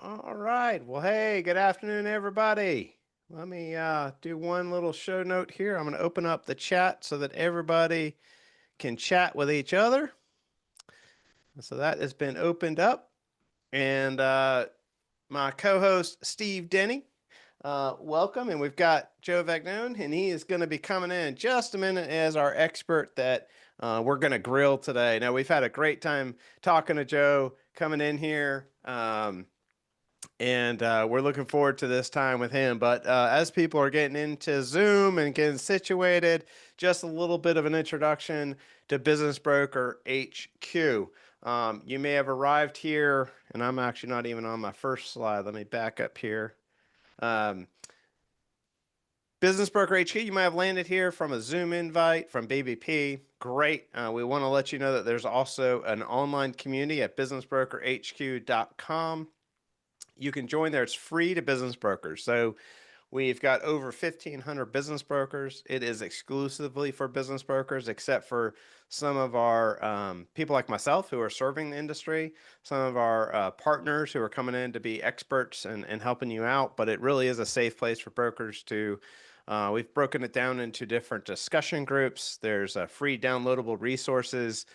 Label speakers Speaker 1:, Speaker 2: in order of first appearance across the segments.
Speaker 1: All right. Well, hey, good afternoon, everybody. Let me do one little show note here. I'm going to open up the chat so that everybody can chat with each other. So that has been opened up. And my co-host, Steve Denny, welcome. And we've got Joe Vagnone, and he is going to be coming in just a minute as our expert that we're going to grill today. Now, we've had a great time talking to Joe coming in here. And we're looking forward to this time with him. But as people are getting into Zoom and getting situated, just a little bit of an introduction to Business Broker HQ. You may have arrived here, and I'm actually not even on my first slide. Let me back up here. Um, Business Broker HQ, you might have landed here from a Zoom invite from BBP. Great. We want to let you know that there's also an online community at businessbrokerhq.com. You can join there. It's free to business brokers. So we've got over 1,500 business brokers. It is exclusively for business brokers, except for some of our people like myself who are serving the industry, some of our partners who are coming in to be experts and helping you out. But it really is a safe place for brokers to. We've broken it down into different discussion groups. There's free downloadable resources.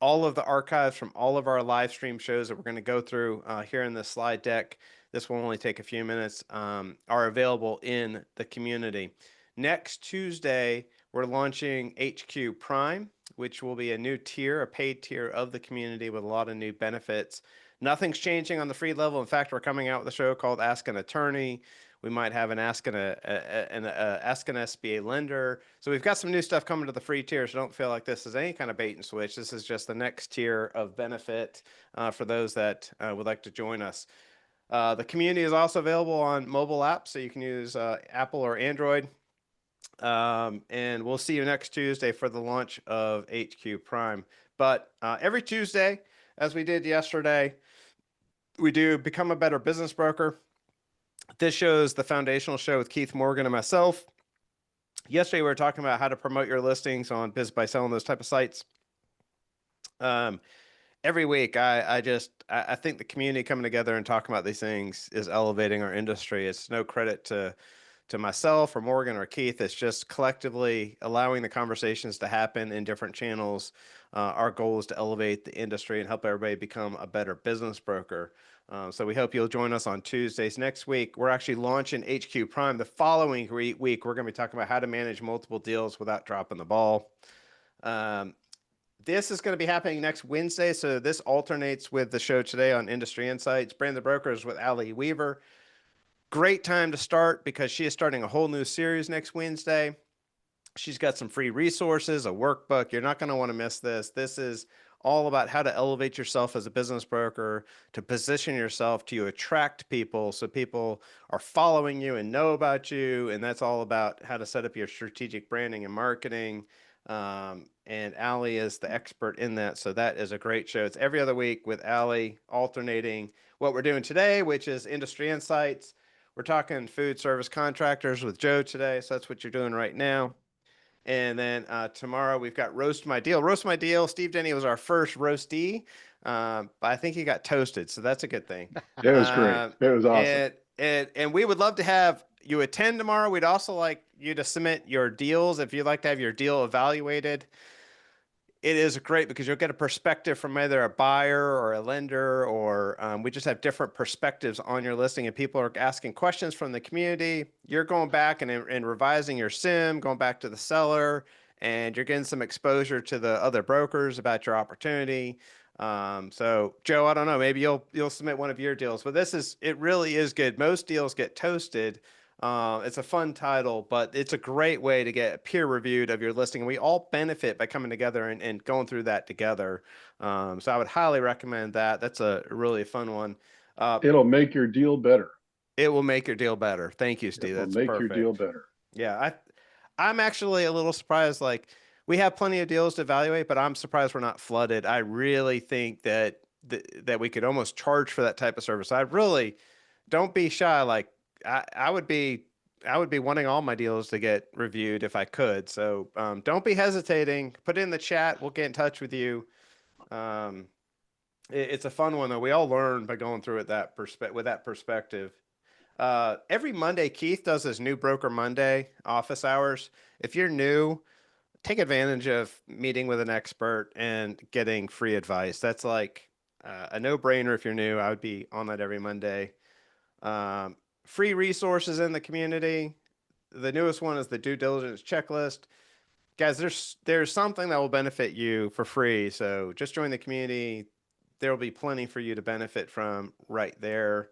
Speaker 1: All of the archives from all of our live stream shows that we're going to go through here in this slide deck, this will only take a few minutes, are available in the community. Next Tuesday, we're launching HQ Prime, which will be a new tier, a paid tier of the community with a lot of new benefits. Nothing's changing on the free level. In fact, we're coming out with a show called Ask an Attorney. We might have an Ask an SBA lender. So we've got some new stuff coming to the free tier. So don't feel like this is any kind of bait and switch. This is just the next tier of benefit for those that would like to join us. The community is also available on mobile apps, so you can use Apple or Android. And we'll see you next Tuesday for the launch of HQ Prime. But every Tuesday, as we did yesterday, we do Become a Better Business Broker. This show is the foundational show with Keith Morgan and myself. Yesterday, we were talking about how to promote your listings on Biz by Selling, those type of sites. Every week, I think the community coming together and talking about these things is elevating our industry. It's no credit to myself or Morgan or Keith. It's just collectively allowing the conversations to happen in different channels. Our goal is to elevate the industry and help everybody become a better business broker. So we hope you'll join us on Tuesdays. Next week, we're actually launching HQ Prime. The following week, we're going to be talking about how to manage multiple deals without dropping the ball. This is going to be happening next Wednesday. So this alternates with the show today on Industry Insights. Brand the Brokers with Ali Weaver. Great time to start because she is starting a whole new series next Wednesday. She's got some free resources, a workbook. You're not going to want to miss this. This is all about how to elevate yourself as a business broker, to position yourself to attract people so people are following you and know about you. And that's all about how to set up your strategic branding and marketing. And Allie is the expert in that. So that is a great show. It's every other week with Allie alternating what we're doing today, which is Industry Insights. We're talking food service contractors with Joe today. So that's what you're doing right now. And then tomorrow we've got Roast My Deal. Roast My Deal. Steve Denny was our first roastee, but I think he got toasted, so that's a good thing.
Speaker 2: It was great. It was awesome.
Speaker 1: And we would love to have you attend tomorrow. We'd also like you to submit your deals if you'd like to have your deal evaluated. It is great because you'll get a perspective from either a buyer or a lender, or we just have different perspectives on your listing, and people are asking questions from the community. You're going back and revising your sim, going back to the seller, and you're getting some exposure to the other brokers about your opportunity. So Joe, I don't know, maybe you'll submit one of your deals, but it really is good. Most deals get toasted. It's a fun title, but it's a great way to get peer reviewed of your listing. And we all benefit by coming together and going through that together. So I would highly recommend that. That's a really fun one.
Speaker 2: It'll make your deal better.
Speaker 1: It will make your deal better. Thank you,
Speaker 2: It
Speaker 1: Steve.
Speaker 2: will
Speaker 1: That's
Speaker 2: make your deal
Speaker 1: perfect.
Speaker 2: better.
Speaker 1: Yeah, I'm actually a little surprised. Like, we have plenty of deals to evaluate, but I'm surprised we're not flooded. I really think that we could almost charge for that type of service. I really don't be shy. Like, I would be wanting all my deals to get reviewed if I could. So don't be hesitating. Put it in the chat. We'll get in touch with you. Um, It's a fun one though. We all learn by going through it with that perspective. Every Monday, Keith does his new Broker Monday office hours. If you're new, take advantage of meeting with an expert and getting free advice. That's like a no-brainer if you're new. I would be on that every Monday. Um, Free resources in the community. The newest one is the due diligence checklist. Guys, there's something that will benefit you for free. So just join the community. There will be plenty for you to benefit from right there.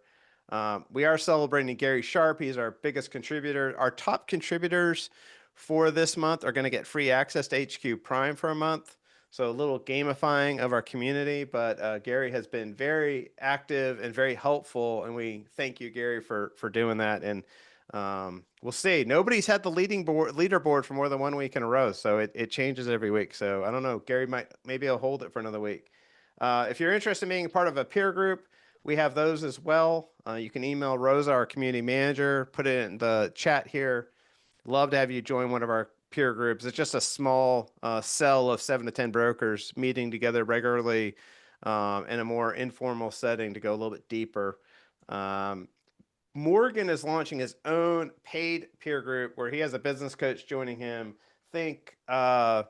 Speaker 1: We are celebrating Gary Sharp. He's our biggest contributor. Our top contributors for this month are going to get free access to HQ Prime for a month. So a little gamifying of our community, but Gary has been very active and very helpful, and we thank you, Gary, for doing that. And we'll see. Nobody's had the leaderboard for more than 1 week in a row, so it changes every week. So I don't know. Gary maybe I'll hold it for another week. If you're interested in being part of a peer group, we have those as well. You can email Rosa, our community manager, put it in the chat here. Love to have you join one of our peer groups. It's just a small cell of 7 to 10 brokers meeting together regularly in a more informal setting to go a little bit deeper. Morgan is launching his own paid peer group where he has a business coach joining him. Think some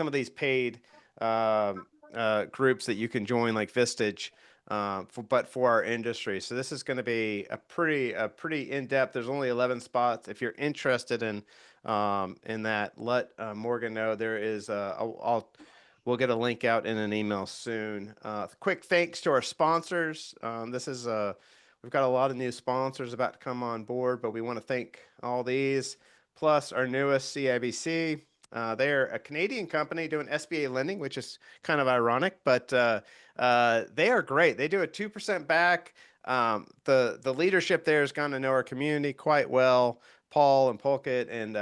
Speaker 1: of these paid groups that you can join, like Vistage, but for our industry. So this is going to be a pretty in-depth. There's only 11 spots. If you're interested in that, let Morgan know. There is we'll get a link out in an email soon. Quick thanks to our sponsors. We've got a lot of new sponsors about to come on board, but we want to thank all these, plus our newest CIBC. They're a Canadian company doing SBA lending, which is kind of ironic, but they are great. They do a 2% back. The leadership there has gotten to know our community quite well, Paul and Pulkit, and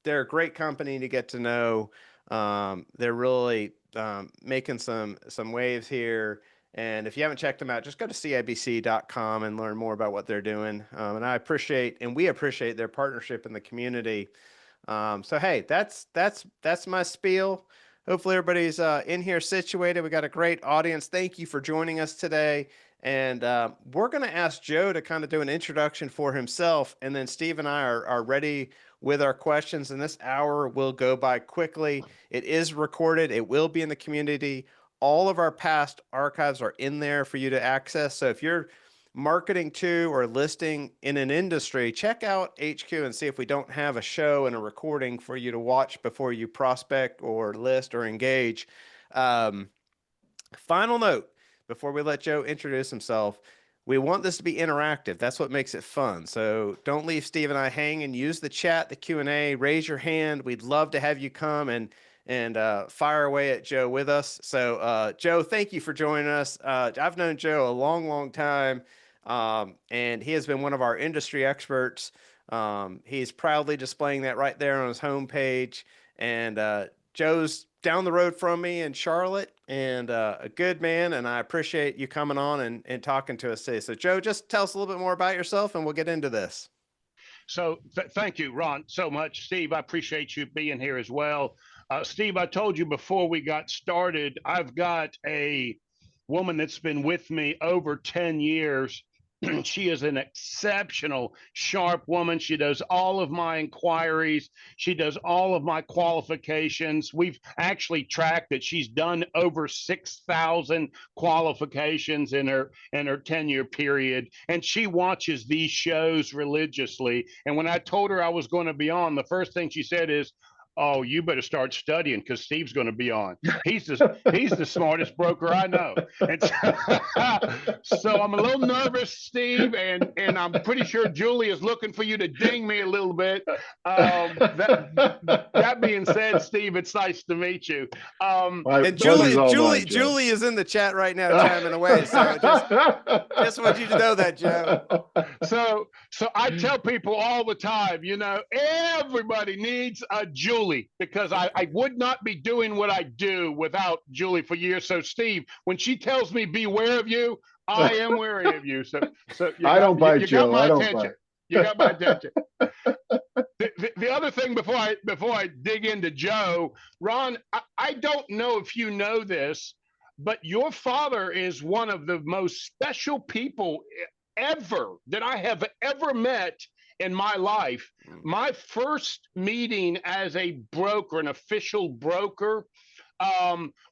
Speaker 1: they're a great company to get to know. They're really making some waves here. And if you haven't checked them out, just go to cibc.com and learn more about what they're doing. And we appreciate their partnership in the community. So hey, that's my spiel. Hopefully everybody's in here situated. We got a great audience. Thank you for joining us today. And we're going to ask Joe to kind of do an introduction for himself. And then Steve and I are ready with our questions. And this hour will go by quickly. It is recorded. It will be in the community. All of our past archives are in there for you to access. So if you're marketing to or listing in an industry, check out HQ and see if we don't have a show and a recording for you to watch before you prospect or list or engage. Final note before we let Joe introduce himself. We want this to be interactive. That's what makes it fun. So don't leave Steve and I hanging. Use the chat, the Q&A, raise your hand. We'd love to have you come and fire away at Joe with us. So Joe, thank you for joining us. I've known Joe a long time. And he has been one of our industry experts. He's proudly displaying that right there on his homepage. And Joe's down the road from me in Charlotte, and a good man. And I appreciate you coming on and talking to us today. So Joe, just tell us a little bit more about yourself, and we'll get into this.
Speaker 3: So thank you, Ron, so much. Steve, I appreciate you being here as well. Steve, I told you before we got started, I've got a woman that's been with me over 10 years. She is an exceptional, sharp woman. She does all of my inquiries. She does all of my qualifications. We've actually tracked that she's done over 6,000 qualifications in her 10-year period. And she watches these shows religiously. And when I told her I was going to be on, the first thing she said is, "Oh, you better start studying because Steve's going to be on. He's the smartest broker I know." And so I'm a little nervous, Steve, and I'm pretty sure Julie is looking for you to ding me a little bit. That being said, Steve, it's nice to meet you.
Speaker 1: And Julie is in the chat right now, chiming away. So just want you to know that, Joe.
Speaker 3: So I tell people all the time, everybody needs a Julie, because I would not be doing what I do without Julie for years. So Steve, when she tells me beware of you, I am wary of you. So
Speaker 2: I don't bite, Joe. I don't bite.
Speaker 3: You got my attention. The other thing before I dig into Joe, Ron, I don't know if you know this, but your father is one of the most special people ever that I have ever met in my life. My first meeting as a broker, an official broker,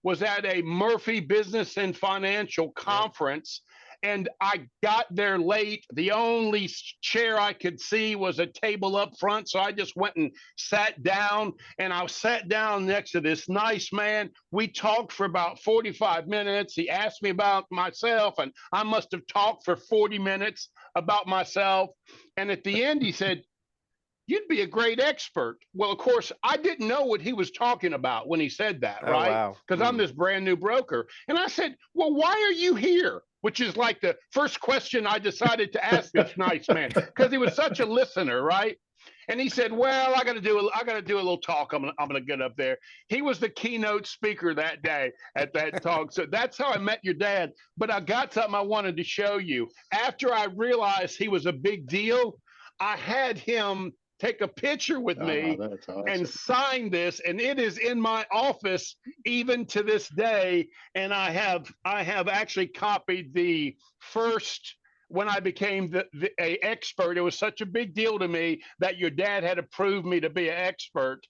Speaker 3: was at a Murphy Business and Financial Conference. And I got there late. The only chair I could see was a table up front. So I just went and sat down. And I sat down next to this nice man. We talked for about 45 minutes. He asked me about myself, and I must have talked for 40 minutes about myself. And at the end, he said, "You'd be a great expert." Well, of course, I didn't know what he was talking about when he said that,
Speaker 1: Oh,
Speaker 3: right?
Speaker 1: wow.
Speaker 3: Because I'm this brand new broker. And I said, "Well, why are you here?" Which is like the first question I decided to ask this nice man, because he was such a listener, right? And he said, "Well, I got to do a little talk. I'm gonna get up there." He was the keynote speaker that day at that talk. So that's how I met your dad. But I got something I wanted to show you. After I realized he was a big deal, I had him take a picture with me
Speaker 2: That's awesome.
Speaker 3: and sign this, and it is in my office even to this day. And I have actually copied the first, when I became a expert. It was such a big deal to me that your dad had approved me to be an expert,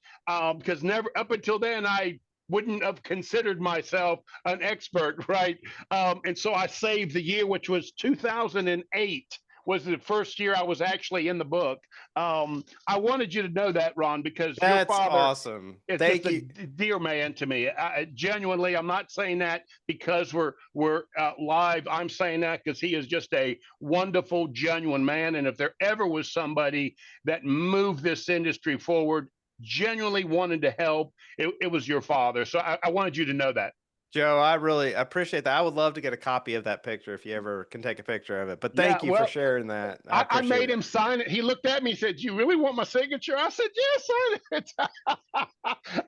Speaker 3: because never up until then I wouldn't have considered myself an expert, right? And so I saved the year, which was 2008 was the first year I was actually in the book. I wanted you to know that, Ron, because your
Speaker 1: That's
Speaker 3: father
Speaker 1: awesome.
Speaker 3: is
Speaker 1: Thank
Speaker 3: just a
Speaker 1: you.
Speaker 3: dear man to me. Genuinely, I'm not saying that because we're live. I'm saying that because he is just a wonderful, genuine man. And if there ever was somebody that moved this industry forward, genuinely wanted to help, it was your father. So I wanted you to know that.
Speaker 1: Joe, I really appreciate that. I would love to get a copy of that picture if you ever can take a picture of it. But
Speaker 3: Yeah,
Speaker 1: thank you for
Speaker 3: well,
Speaker 1: sharing that. I
Speaker 3: I
Speaker 1: appreciate
Speaker 3: made
Speaker 1: it.
Speaker 3: him sign it. He looked at me and said, "Do you really want my signature?" I said, "Yes, sign it."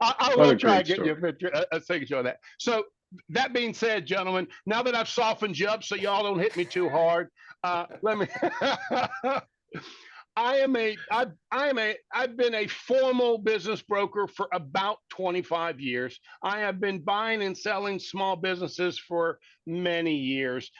Speaker 3: I
Speaker 2: What
Speaker 3: will
Speaker 2: a
Speaker 3: try
Speaker 2: great
Speaker 3: and get you
Speaker 2: story.
Speaker 3: a signature on that. So that being said, gentlemen, now that I've softened you up so y'all don't hit me too hard, let me I've been a formal business broker for about 25 years. I have been buying and selling small businesses for many years.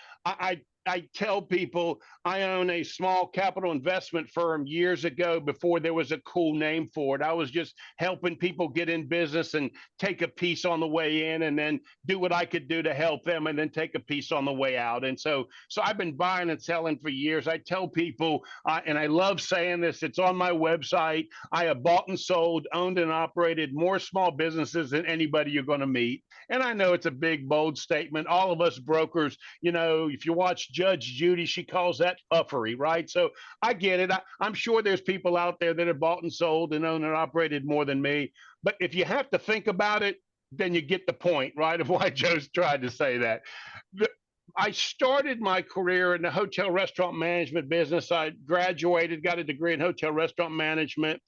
Speaker 3: I tell people I own a small capital investment firm years ago before there was a cool name for it. I was just helping people get in business and take a piece on the way in, and then do what I could do to help them, and then take a piece on the way out. And so I've been buying and selling for years. I tell people, and I love saying this, it's on my website, I have bought and sold, owned and operated more small businesses than anybody you're going to meet. And I know it's a big, bold statement. All of us brokers, if you watch Judge Judy, she calls that puffery, right? So I get it. I'm sure there's people out there that have bought and sold and owned and operated more than me. But if you have to think about it, then you get the point, right, of why Joe's tried to say that. I started my career in the hotel restaurant management business. I graduated, got a degree in hotel restaurant management,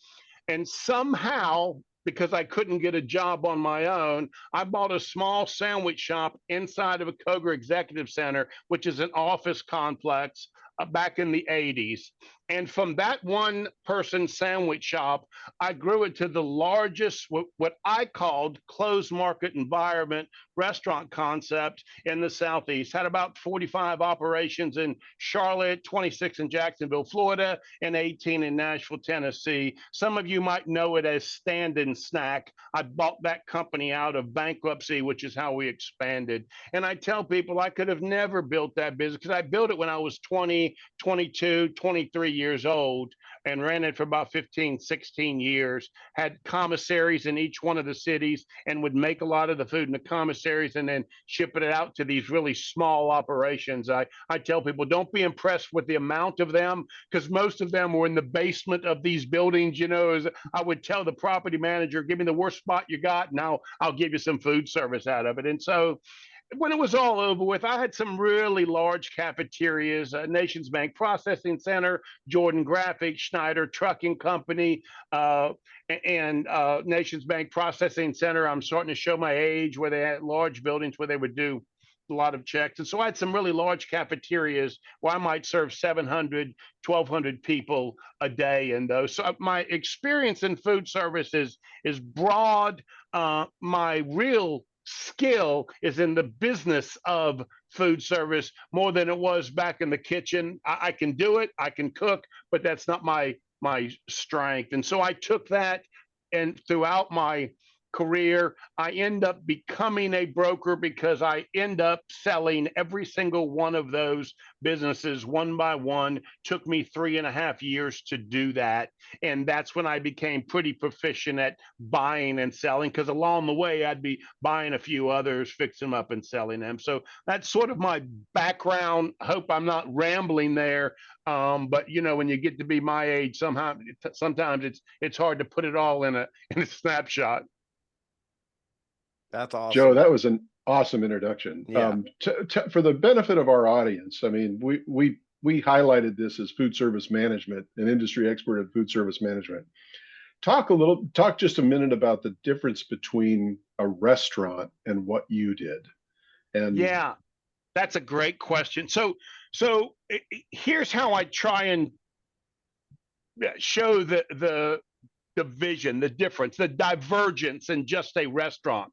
Speaker 3: and somehow, because I couldn't get a job on my own, I bought a small sandwich shop inside of a Koger Executive Center, which is an office complex, back in the 80s. And from that one person sandwich shop, I grew it to the largest, what I called closed market environment restaurant concept in the Southeast. Had about 45 operations in Charlotte, 26 in Jacksonville, Florida, and 18 in Nashville, Tennessee. Some of you might know it as Stand and Snack. I bought that company out of bankruptcy, which is how we expanded. And I tell people I could have never built that business because I built it when I was 20, 22, 23 years old, and ran it for about 15, 16 years. Had commissaries in each one of the cities, and would make a lot of the food in the commissaries and then ship it out to these really small operations. I tell people, don't be impressed with the amount of them, because most of them were in the basement of these buildings. As I would tell the property manager, give me the worst spot you got, and I'll give you some food service out of it. And so when it was all over with, I had some really large cafeterias, Nations Bank Processing Center, Jordan Graphics, Schneider Trucking Company, and Nations Bank Processing Center. I'm starting to show my age, where they had large buildings where they would do a lot of checks. And so I had some really large cafeterias where I might serve 700, 1,200 people a day in those. So my experience in food service is broad. My real skill is in the business of food service more than it was back in the kitchen. I can do it, I can cook, but that's not my strength. And so I took that, and throughout my career, I end up becoming a broker because I end up selling every single one of those businesses one by one. Took me 3.5 years to do that. And that's when I became pretty proficient at buying and selling, because along the way, I'd be buying a few others, fixing them up and selling them. So that's sort of my background. Hope I'm not rambling there. But when you get to be my age, sometimes it's hard to put it all in a snapshot.
Speaker 1: That's awesome.
Speaker 2: Joe, that was an awesome introduction.
Speaker 1: Yeah.
Speaker 2: For the benefit of our audience, I mean, we highlighted this as food service management, an industry expert in food service management. Talk just a minute about the difference between a restaurant and what you did. And
Speaker 3: yeah, that's a great question. So here's how I try and show the division, the difference, the divergence in just a restaurant.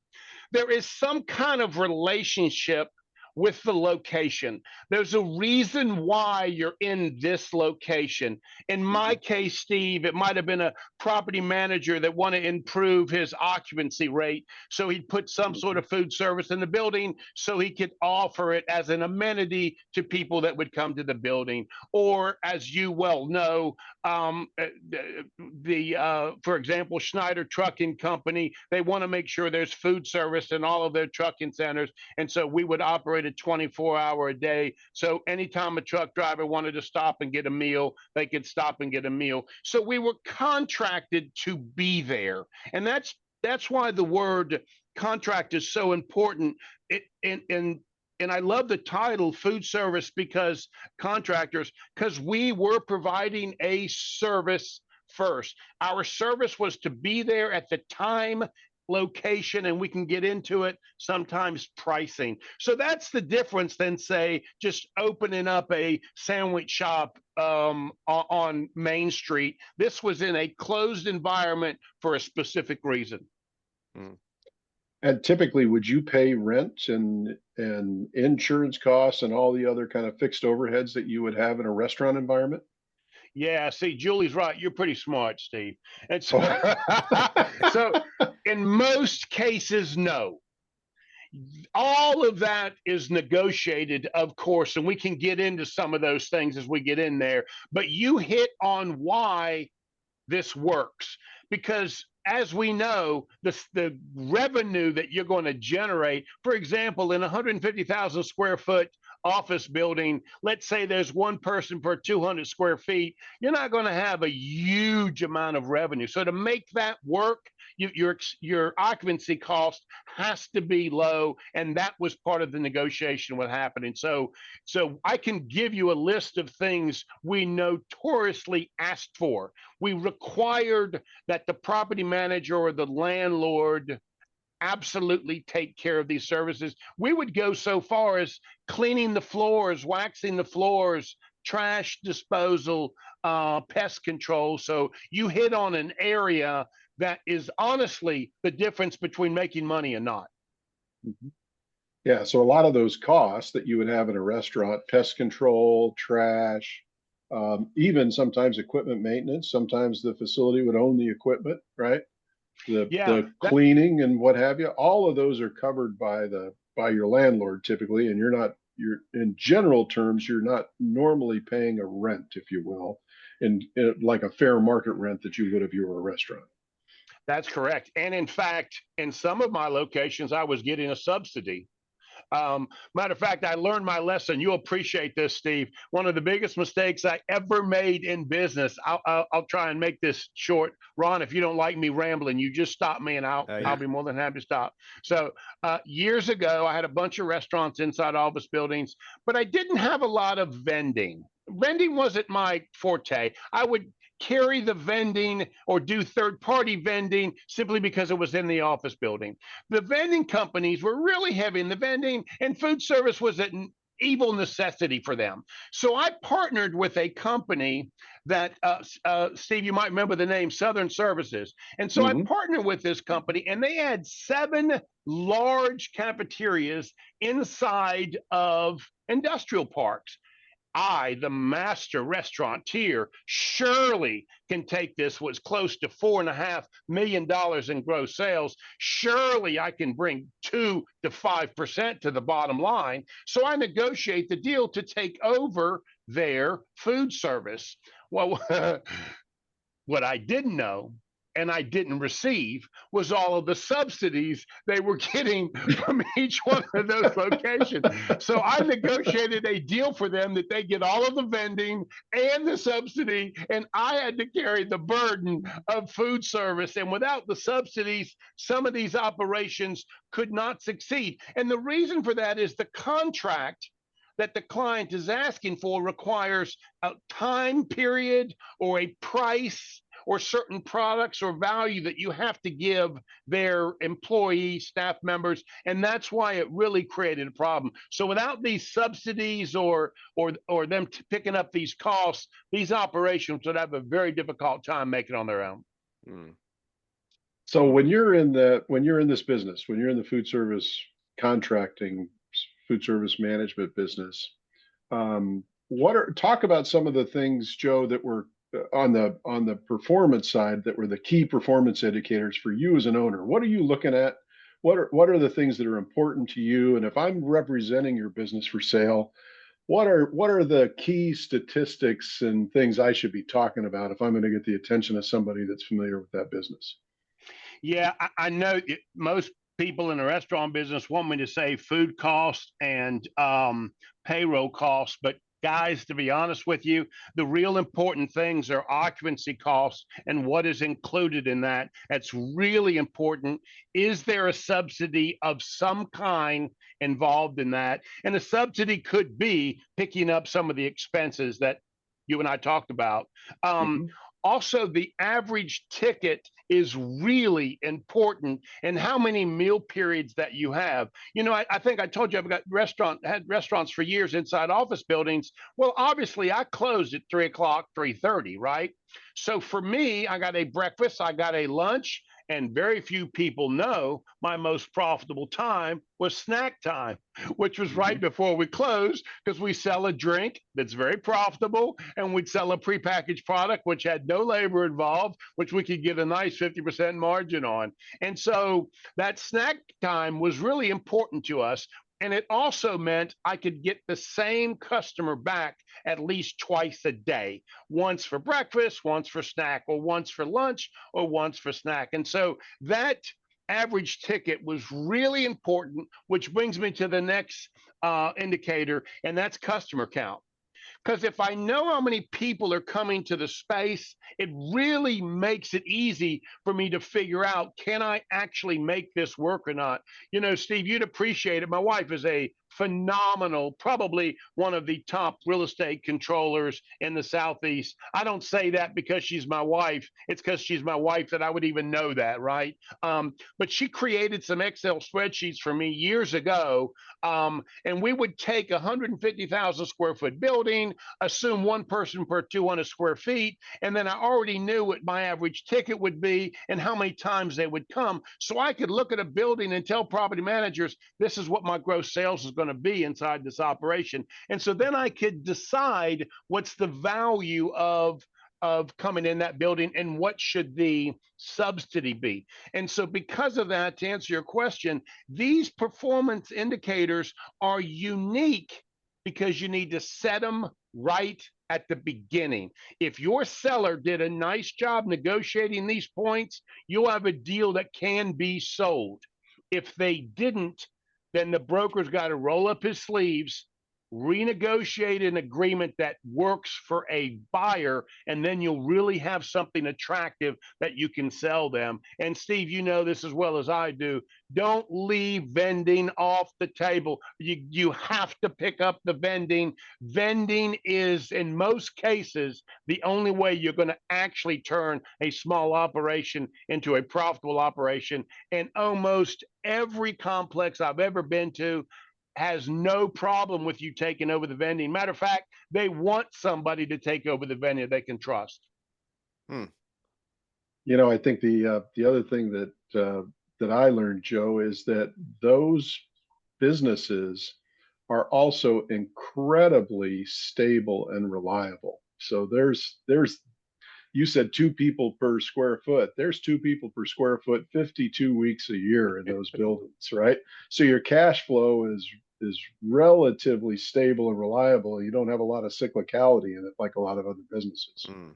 Speaker 3: There is some kind of relationship with the location. There's a reason why you're in this location. In my case, Steve, it might have been a property manager that wanted to improve his occupancy rate. So he'd put some sort of food service in the building so he could offer it as an amenity to people that would come to the building. Or, as you well know, for example, Schneider Trucking Company, they want to make sure there's food service in all of their trucking centers. And so we would operate a 24-hour a day. So anytime a truck driver wanted to stop and get a meal, they could stop and get a meal. So we were contracted to be there. And that's why the word contract is so important. And I love the title food service because we were providing a service first. Our service was to be there at the time, location, and we can get into it, sometimes pricing. So that's the difference than, say, just opening up a sandwich shop on Main Street. This was in a closed environment for a specific reason.
Speaker 2: And typically, would you pay rent and insurance costs and all the other kind of fixed overheads that you would have in a restaurant environment?
Speaker 3: Yeah, see, Julie's right. You're pretty smart, Steve. And so, so in most cases, no. All of that is negotiated, of course, and we can get into some of those things as we get in there. But you hit on why this works, because as we know, the revenue that you're going to generate, for example, in 150,000 square foot office building, let's say there's one person per 200 square feet, you're not going to have a huge amount of revenue. So to make that work, your occupancy cost has to be low, and that was part of the negotiation what happening. So I can give you a list of things we notoriously asked for. We required that the property manager or the landlord absolutely take care of these services. We would go so far as cleaning the floors, waxing the floors, trash disposal, pest control. So you hit on an area that is honestly the difference between making money and not.
Speaker 2: Yeah, so a lot of those costs that you would have in a restaurant, pest control, trash, even sometimes equipment maintenance, sometimes the facility would own the equipment, right? The cleaning and what have you, all of those are covered by your landlord typically, and you're in general terms, you're not normally paying a rent, if you will, in like a fair market rent that you would if you were a restaurant.
Speaker 3: That's correct. And in fact, in some of my locations, I was getting a subsidy. Matter of fact, I learned my lesson. You'll appreciate this, Steve. One of the biggest mistakes I ever made in business. I'll try and make this short. Ron, if you don't like me rambling, you just stop me and I'll be more than happy to stop. So years ago, I had a bunch of restaurants inside office buildings, but I didn't have a lot of vending. Vending wasn't my forte. I would carry the vending or do third-party vending simply because it was in the office building. The vending companies were really heavy in the vending, and food service was an evil necessity for them. So I partnered with a company that, Steve, you might remember the name Southern Services. And so I partnered with this company, and they had 7 large cafeterias inside of industrial parks. I, the master restaurateur, surely can take this, what's close to $4.5 million in gross sales. Surely I can bring 2 to 5% to the bottom line. So I negotiate the deal to take over their food service. Well, what I didn't know and I didn't receive was all of the subsidies they were getting from each one of those locations. So I negotiated a deal for them that they get all of the vending and the subsidy, and I had to carry the burden of food service. And without the subsidies, some of these operations could not succeed. And the reason for that is the contract that the client is asking for requires a time period or a price or certain products or value that you have to give their employees, staff members, and that's why it really created a problem. So without these subsidies or them picking up these costs, these operations would have a very difficult time making it on their own.
Speaker 1: Mm.
Speaker 2: So when you're in this business, when you're in the food service contracting, food service management business, talk about some of the things, Joe, that were on the performance side that were the key performance indicators for you as an owner. What are you looking at? What are the things that are important to you? And if I'm representing your business for sale, what are the key statistics and things I should be talking about if I'm going to get the attention of somebody that's familiar with that business?
Speaker 3: Yeah, I know most people in the restaurant business want me to say food costs and payroll costs, but guys, to be honest with you, the real important things are occupancy costs and what is included in that. That's really important. Is there a subsidy of some kind involved in that? And the subsidy could be picking up some of the expenses that you and I talked about.
Speaker 2: Mhm.
Speaker 3: Also, the average ticket is really important, and how many meal periods that you have. You know, I think I told you I've had restaurants for years inside office buildings. Well, obviously I closed at 3 o'clock, 3:30, right? So for me, I got a breakfast, I got a lunch, and very few people know my most profitable time was snack time, which was right
Speaker 2: Mhm.
Speaker 3: before we closed because we sell a drink that's very profitable and we'd sell a prepackaged product which had no labor involved, which we could get a nice 50% margin on. And so that snack time was really important to us. And it also meant I could get the same customer back at least twice a day, once for breakfast, once for snack, or once for lunch, or once for snack. And so that average ticket was really important, which brings me to the next indicator, and that's customer count. Because if I know how many people are coming to the space, it really makes it easy for me to figure out, can I actually make this work or not? You know, Steve, you'd appreciate it. My wife is a phenomenal, probably one of the top real estate controllers in the Southeast. I don't say that because she's my wife. It's because she's my wife that I would even know that, right? But she created some Excel spreadsheets for me years ago, and we would take a 150,000 square foot building, assume one person per 200 square feet, and then I already knew what my average ticket would be and how many times they would come. So I could look at a building and tell property managers, this is what my gross sales is going to be inside this operation. And so then I could decide what's the value of coming in that building and what should the subsidy be. And so because of that, to answer your question, these performance indicators are unique because you need to set them right at the beginning. If your seller did a nice job negotiating these points, you'll have a deal that can be sold. If they didn't, then the broker's got to roll up his sleeves, renegotiate an agreement that works for a buyer, and then you'll really have something attractive that you can sell them. And Steve, you know this as well as I do. Don't leave vending off the table. You have to pick up the vending. Vending is, in most cases, the only way you're going to actually turn a small operation into a profitable operation. And almost every complex I've ever been to has no problem with you taking over the vending. Matter of fact, they want somebody to take over the vending they can trust.
Speaker 2: You know, I think the other thing that that I learned, Joe, is that those businesses are also incredibly stable and reliable. So there's you said 2 people per square foot. There's 2 people per square foot, 52 weeks a year in those buildings, right? So your cash flow is relatively stable and reliable. You don't have a lot of cyclicality in it like a lot of other businesses.
Speaker 1: Mm.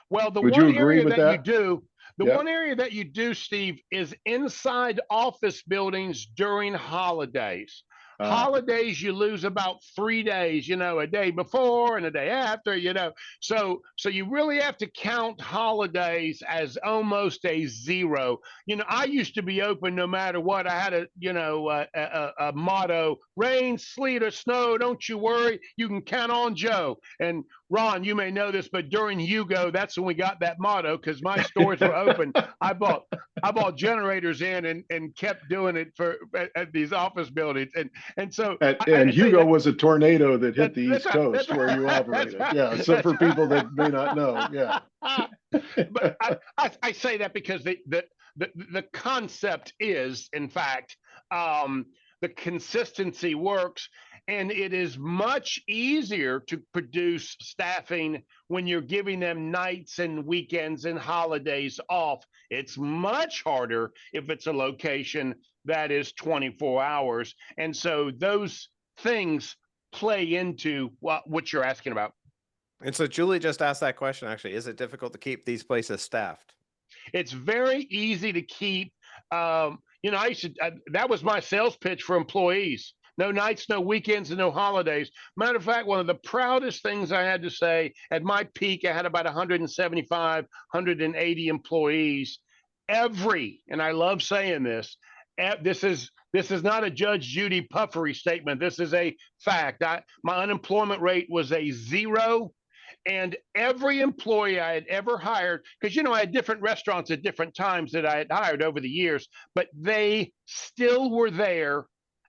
Speaker 3: Well,
Speaker 2: Would you agree with
Speaker 3: that you
Speaker 2: that?
Speaker 3: do, the
Speaker 2: Yeah.
Speaker 3: one area that you do, Steve, is inside office buildings during holidays. Holidays, you lose about 3 days, a day before and a day after. So you really have to count holidays as almost a zero. I used to be open no matter what. I had a motto: rain, sleet, or snow, don't you worry, you can count on Joe. And Ron, you may know this, but during Hugo, that's when we got that motto, because my stores were open. I bought generators in and kept doing it at these office buildings. And so
Speaker 2: And Hugo was a tornado that hit
Speaker 3: that,
Speaker 2: the
Speaker 3: that's
Speaker 2: East
Speaker 3: right. That's
Speaker 2: Coast where you
Speaker 3: right.
Speaker 2: operated.
Speaker 3: Right.
Speaker 2: Yeah. So for people that may not know, yeah.
Speaker 3: But I say that because the concept is, in fact, the consistency works, and it is much easier to produce staffing when you're giving them nights and weekends and holidays off. It's much harder if it's a location that is 24 hours. And so those things play into what you're asking about.
Speaker 1: And so Julie just asked that question, actually. Is it difficult to keep these places staffed?
Speaker 3: It's very easy to keep. That was my sales pitch for employees: no nights, no weekends, and no holidays. Matter of fact, one of the proudest things I had to say, at my peak, I had about 175, 180 employees. And I love saying this, this is not a Judge Judy puffery statement. This is a fact. My unemployment rate was a 0. And every employee I had ever hired, because I had different restaurants at different times that I had hired over the years, but they still were there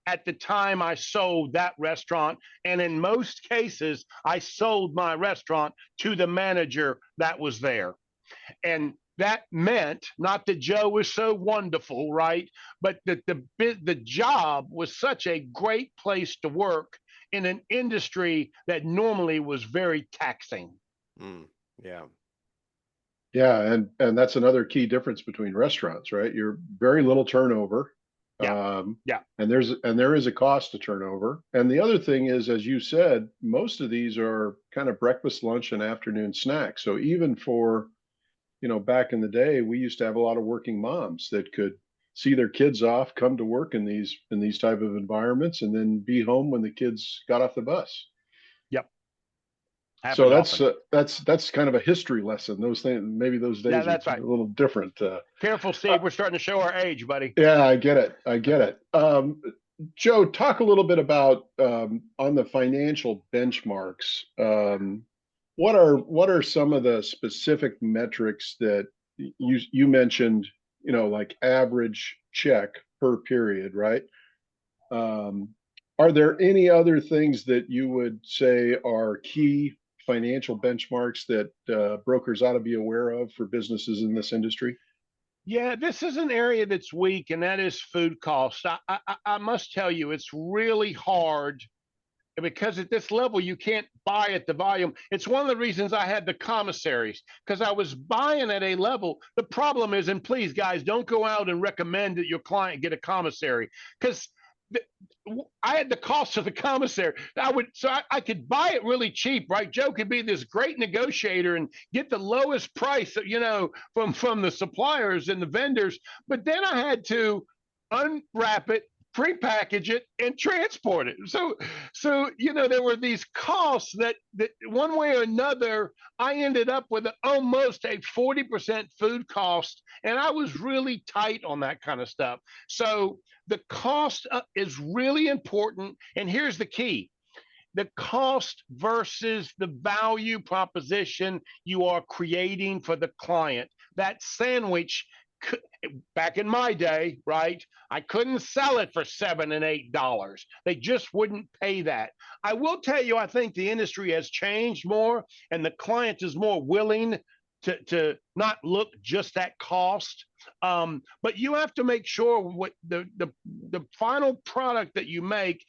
Speaker 3: at the time I sold that restaurant. And in most cases, I sold my restaurant to the manager that was there. And that meant, not that Joe was so wonderful, right? But that the job was such a great place to work in an industry that normally was very taxing.
Speaker 1: Mm. Yeah.
Speaker 2: Yeah, and that's another key difference between restaurants, right? You're very little turnover.
Speaker 3: Yeah. Yeah.
Speaker 2: And there is a cost to turnover. And the other thing is, as you said, most of these are kind of breakfast, lunch, and afternoon snacks. So even for, back in the day, we used to have a lot of working moms that could see their kids off, come to work in these type of environments, and then be home when the kids got off the bus.
Speaker 3: Yep.
Speaker 2: So
Speaker 3: Happens often.
Speaker 2: that's kind of a history lesson. Those things, maybe those days
Speaker 3: Yeah,
Speaker 2: are
Speaker 3: that's
Speaker 2: a
Speaker 3: right.
Speaker 2: little different.
Speaker 3: Careful, Steve. We're starting to show our age, buddy.
Speaker 2: Yeah, I get it. I get it. Joe, talk a little bit about on the financial benchmarks. What are some of the specific metrics that you mentioned? Like average check per period, right? Are there any other things that you would say are key financial benchmarks that brokers ought to be aware of for businesses in this industry?
Speaker 3: Yeah, this is an area that's weak, and that is food costs. I must tell you, it's really hard, because at this level you can't buy at the volume. It's one of the reasons I had the commissaries, because I was buying at a level. The problem is, and please guys, don't go out and recommend that your client get a commissary, because I had the cost of the commissary. I could buy it really cheap, right? Joe could be this great negotiator and get the lowest price, from the suppliers and the vendors. But then I had to unwrap it, prepackage it, and transport it. So there were these costs that one way or another, I ended up with almost a 40% food cost, and I was really tight on that kind of stuff. So the cost is really important. And here's the key: the cost versus the value proposition you are creating for the client. That sandwich, back in my day, right? I couldn't sell it for $7 and $8. They just wouldn't pay that. I will tell you, I think the industry has changed more, and the client is more willing to not look just at cost. But you have to make sure what the final product that you make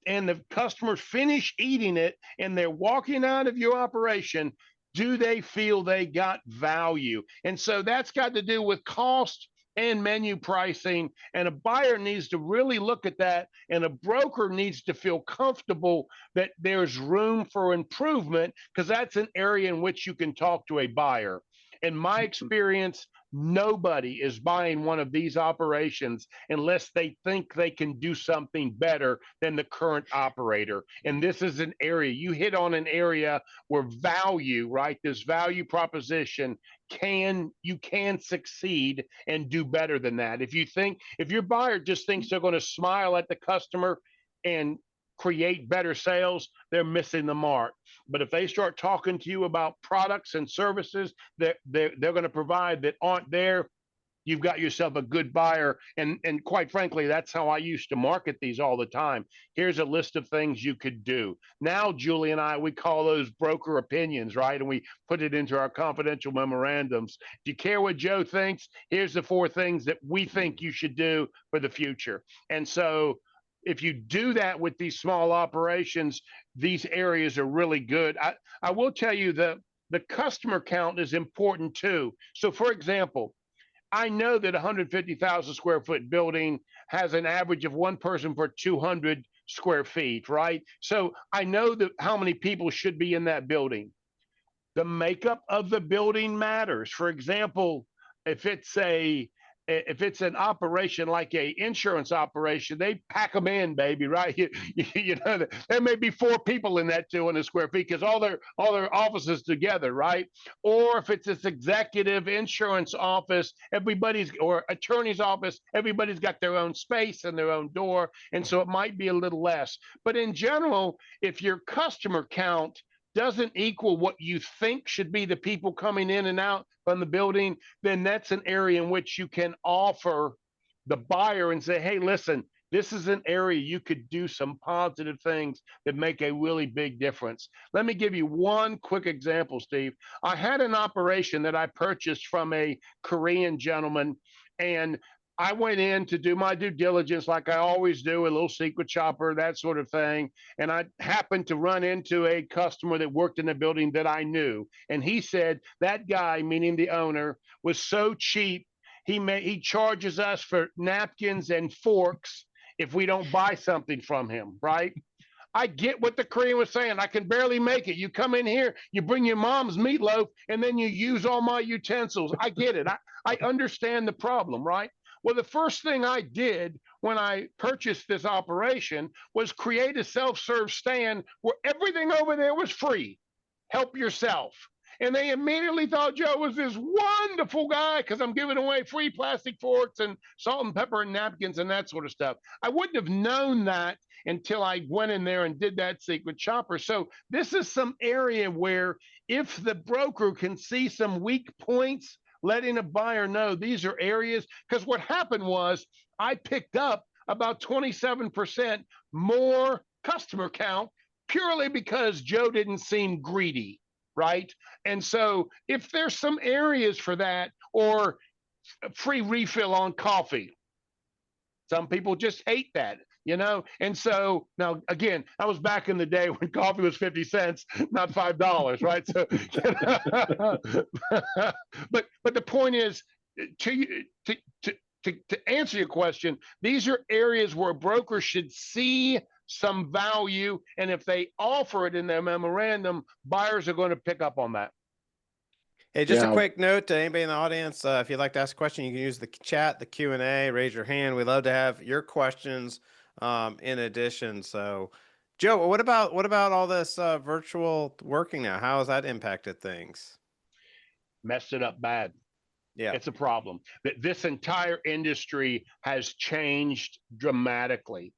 Speaker 3: and the customers finish eating it and they're walking out of your operation, do they feel they got value? And so that's got to do with cost and menu pricing. And a buyer needs to really look at that. And a broker needs to feel comfortable that there's room for improvement, because that's an area in which you can talk to a buyer. In my experience, nobody is buying one of these operations unless they think they can do something better than the current operator. And this is an area, you hit on an area where value, right? This value proposition you can succeed and do better than that. If your buyer just thinks they're going to smile at the customer and create better sales, they're missing the mark. But if they start talking to you about products and services that they're going to provide that aren't there, you've got yourself a good buyer. And quite frankly, that's how I used to market these all the time. Here's a list of things you could do. Now, Julie and I, we call those broker opinions, right? And we put it into our confidential memorandums. Do you care what Joe thinks? Here's the 4 things that we think you should do for the future. And so if you do that with these small operations, these areas are really good. I will tell you the customer count is important too. So for example, I know that 150,000 square foot building has an average of 1 person per 200 square feet, right? So I know that how many people should be in that building. The makeup of the building matters. For example, if it's an operation like a insurance operation, they pack them in, baby, right? You know, there may be 4 people in that 200 square feet because all their offices together, right? Or if it's this executive insurance office, or attorney's office, everybody's got their own space and their own door, and so it might be a little less. But in general, if your customer count doesn't equal what you think should be the people coming in and out from the building, then that's an area in which you can offer the buyer and say, hey, listen, this is an area you could do some positive things that make a really big difference. Let me give you one quick example, Steve. I had an operation that I purchased from a Korean gentleman, and I went in to do my due diligence like I always do, a little secret shopper, that sort of thing. And I happened to run into a customer that worked in the building that I knew. And he said that guy, meaning the owner, was so cheap. He charges us for napkins and forks if we don't buy something from him, right? I get what the Korean was saying. I can barely make it. You come in here, you bring your mom's meatloaf, and then you use all my utensils. I get it. I understand the problem, right? Well, the first thing I did when I purchased this operation was create a self-serve stand where everything over there was free. Help yourself. And they immediately thought Joe was this wonderful guy because I'm giving away free plastic forks and salt and pepper and napkins and that sort of stuff. I wouldn't have known that until I went in there and did that secret shopper. So this is some area where if the broker can see some weak points, letting a buyer know these are areas, because what happened was I picked up about 27% more customer count purely because Joe didn't seem greedy, right? And so if there's some areas for that, or a free refill on coffee, some people just hate that, you know? And so now, again, I was back in the day when coffee was 50 cents, not $5, right? So, but the point is, to answer your question, these are areas where a broker should see some value. And if they offer it in their memorandum, buyers are going to pick up on that.
Speaker 1: Hey, just a quick note to anybody in the audience. If you'd like to ask a question, you can use the chat, the Q&A, raise your hand. We'd love to have your questions in addition. So, Joe, what about all this virtual working now? How has that impacted things?
Speaker 3: Messed it up bad.
Speaker 1: Yeah.
Speaker 3: It's a problem. This entire industry has changed dramatically.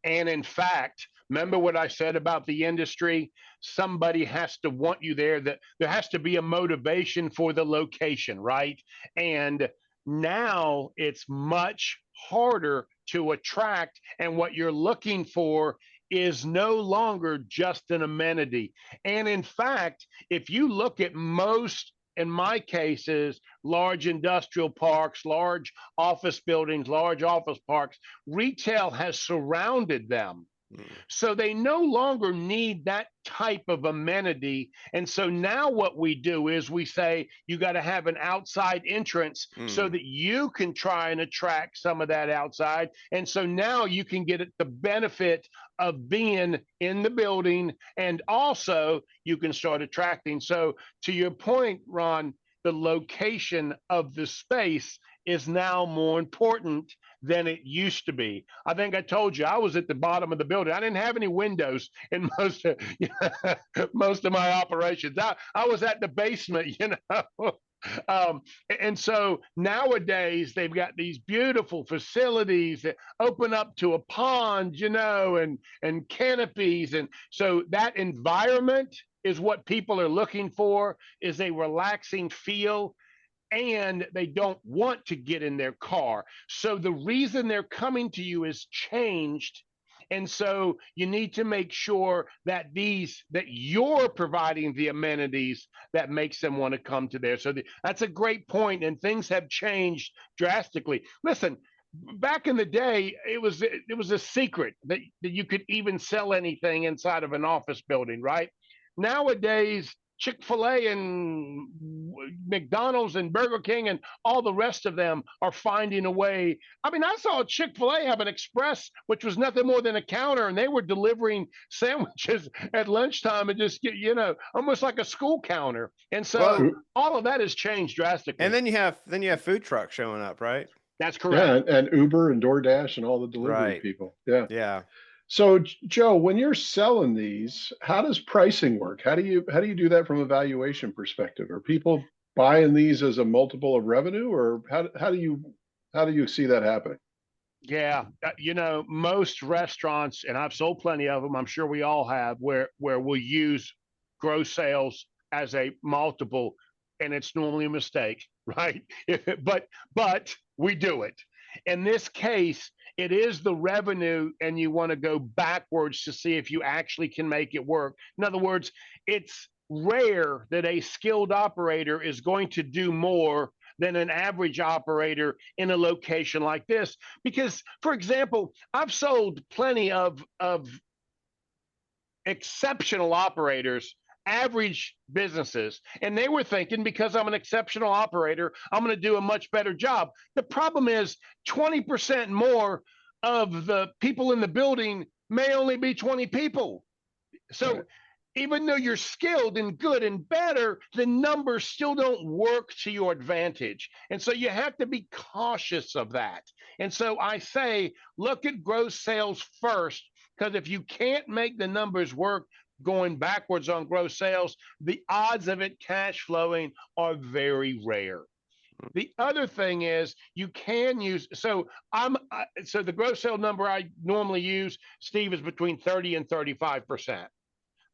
Speaker 3: And in fact, remember what I said about the industry? Somebody has to want you there. That there has to be a motivation for the location, right? And now it's much harder to attract. And what you're looking for is no longer just an amenity. And in fact, if you look at most in my case is large industrial parks, large office buildings, large office parks. Retail has surrounded them.
Speaker 1: Mm.
Speaker 3: So they no longer need that type of amenity. And so now what we do is we say you got to have an outside entrance so
Speaker 1: Mm.
Speaker 3: that you can try and attract some of that outside. And so now you can get the benefit of being in the building, and also you can start attracting. So to your point, Ron, the location of the space is now more important than it used to be. I think I told you I was at the bottom of the building. I didn't have any windows in most of my operations. I was at the basement, you know. Um, and so nowadays they've got these beautiful facilities that open up to a pond, you know, and canopies, and so that environment is what people are looking for, is a relaxing feel, and they don't want to get in their car. So the reason they're coming to you is changed. And so you need to make sure that you're providing the amenities that makes them want to come to there. So that's a great point, and things have changed drastically. Listen, back in the day, it was a secret that you could even sell anything inside of an office building, right? Nowadays, Chick-fil-A and McDonald's and Burger King and all the rest of them are finding a way. I mean, I saw Chick-fil-A have an express, which was nothing more than a counter, and they were delivering sandwiches at lunchtime and just, you know, almost like a school counter. And
Speaker 1: Well,
Speaker 3: so all of that has changed drastically.
Speaker 1: and then you have food trucks showing up, right?
Speaker 3: That's
Speaker 2: Yeah,
Speaker 3: correct.
Speaker 2: and Uber and DoorDash and all the delivery
Speaker 1: Right.
Speaker 2: people. Yeah.
Speaker 1: Yeah.
Speaker 2: So Joe, when you're selling these, how does pricing work? How do you do that from a valuation perspective? Are people buying these as a multiple of revenue, or how do you see that happening?
Speaker 3: Yeah, you know, most restaurants, and I've sold plenty of them. I'm sure we all have, where we'll use gross sales as a multiple, and it's normally a mistake, right? But we do it. In this case, it is the revenue, and you want to go backwards to see if you actually can make it work. In other words, it's rare that a skilled operator is going to do more than an average operator in a location like this. Because, for example, I've sold plenty of exceptional operators, average businesses, and they were thinking, because I'm an exceptional operator, I'm going to do a much better job. The problem is 20% more of the people in the building may only be 20 people. So
Speaker 2: Right.
Speaker 3: even though you're skilled and good and better, the numbers still don't work to your advantage. And so you have to be cautious of that. And so I say, look at gross sales first, because if you can't make the numbers work going backwards on gross sales, the odds of it cash flowing are very rare. The other thing is you can use, so the gross sale number I normally use, Steve, is between 30 and 35%.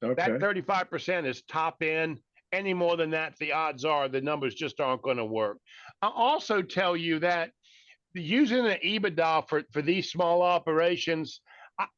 Speaker 3: That
Speaker 2: Okay.
Speaker 3: 35% is top end. Any more than that, the odds are the numbers just aren't going to work. I'll also tell you that using an EBITDA for these small operations,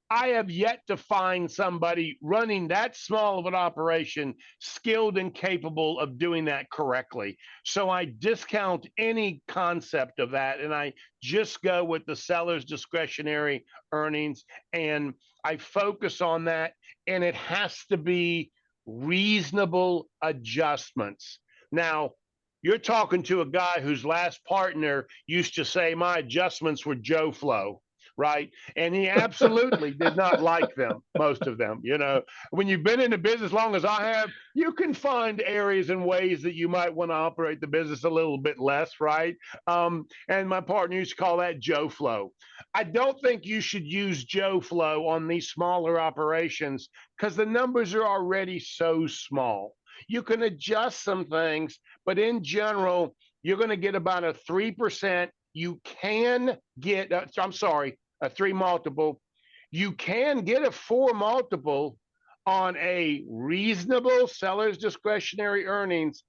Speaker 3: I have yet to find somebody running that small of an operation skilled and capable of doing that correctly. So I discount any concept of that, and I just go with the seller's discretionary earnings, and I focus on that, and it has to be reasonable adjustments. Now, you're talking to a guy whose last partner used to say my adjustments were Joe Flow, right? And he absolutely did not like them, most of them. You know, when you've been in the business as long as I have, you can find areas and ways that you might want to operate the business a little bit less, right? And my partner used to call that Joe Flow. I don't think you should use Joe Flow on these smaller operations because the numbers are already so small. You can adjust some things, but in general, you're going to get about a 3%. You can get, I'm sorry, a 3 multiple. You can get a 4 multiple on a reasonable seller's discretionary earnings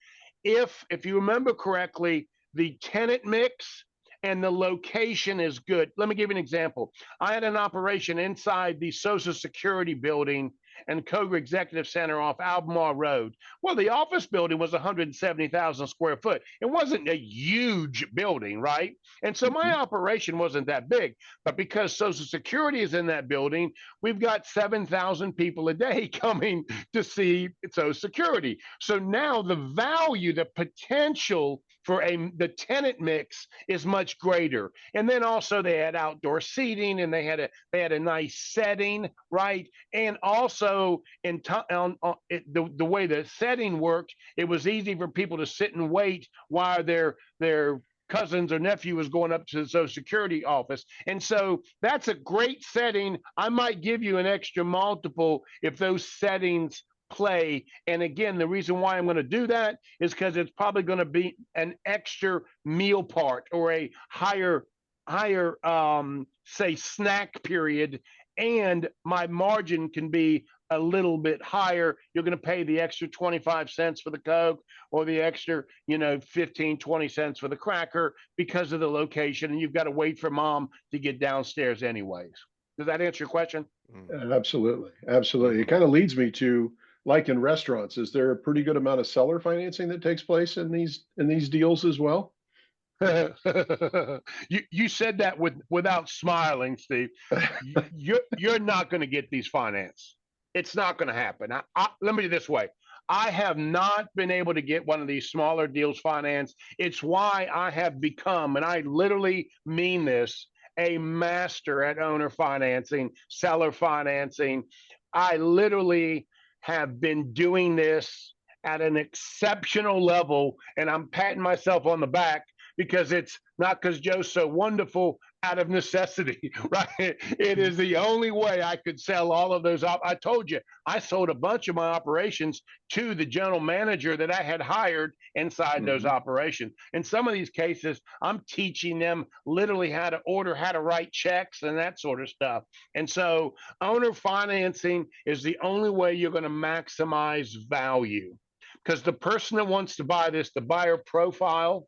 Speaker 3: if you remember correctly, the tenant mix and the location is good. Let me give you an example. I had an operation inside the Social Security building and Cobra Executive Center off Albemarle Road. Well, the office building was 170,000 square foot. It wasn't a huge building, right? And so my operation wasn't that big. But because Social Security is in that building, we've got 7,000 people a day coming to see Social Security. So now the value, the potential for the tenant mix is much greater. And then also they had outdoor seating and they had a nice setting, right? And also the way the setting worked, it was easy for people to sit and wait while their cousins or nephew was going up to the Social Security office. And so that's a great setting. I might give you an extra multiple if those settings play. And again, the reason why I'm going to do that is because it's probably going to be an extra meal part or a higher say snack period, and my margin can be a little bit higher. You're going to pay the extra 25 cents for the Coke or the extra 15 20 cents for the cracker because of the location, and you've got to wait for mom to get downstairs anyways. Does that answer your question?
Speaker 2: Absolutely. Absolutely. It kind of leads me to, like in restaurants, is there a pretty good amount of seller financing that takes place in these deals as well?
Speaker 3: You said that without smiling, Steve. You're not going to get these finance. It's not going to happen. Let me do it this way. I have not been able to get one of these smaller deals financed. It's why I have become, and I literally mean this, a master at owner financing, seller financing. I literally have been doing this at an exceptional level, and I'm patting myself on the back because it's not because Joe's so wonderful, out of necessity, right? It is the only way I could sell all of those. I told you, I sold a bunch of my operations to the general manager that I had hired inside those operations. In some of these cases, I'm teaching them literally how to order, how to write checks and that sort of stuff. And so owner financing is the only way you're going to maximize value, because the person that wants to buy this, the buyer profile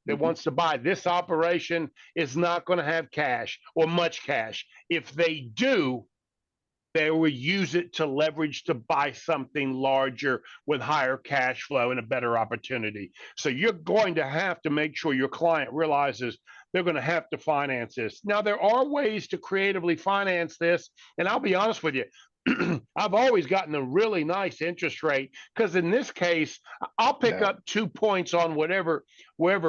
Speaker 3: that wants to buy this operation, is not going to have cash or much cash. If they do, they will use it to leverage to buy something larger with higher cash flow and a better opportunity. So you're going to have to make sure your client realizes they're going to have to finance this. Now, there are ways to creatively finance this, and I'll be honest with you, I've always gotten a really nice interest rate, because in this case, I'll pick up 2 points on wherever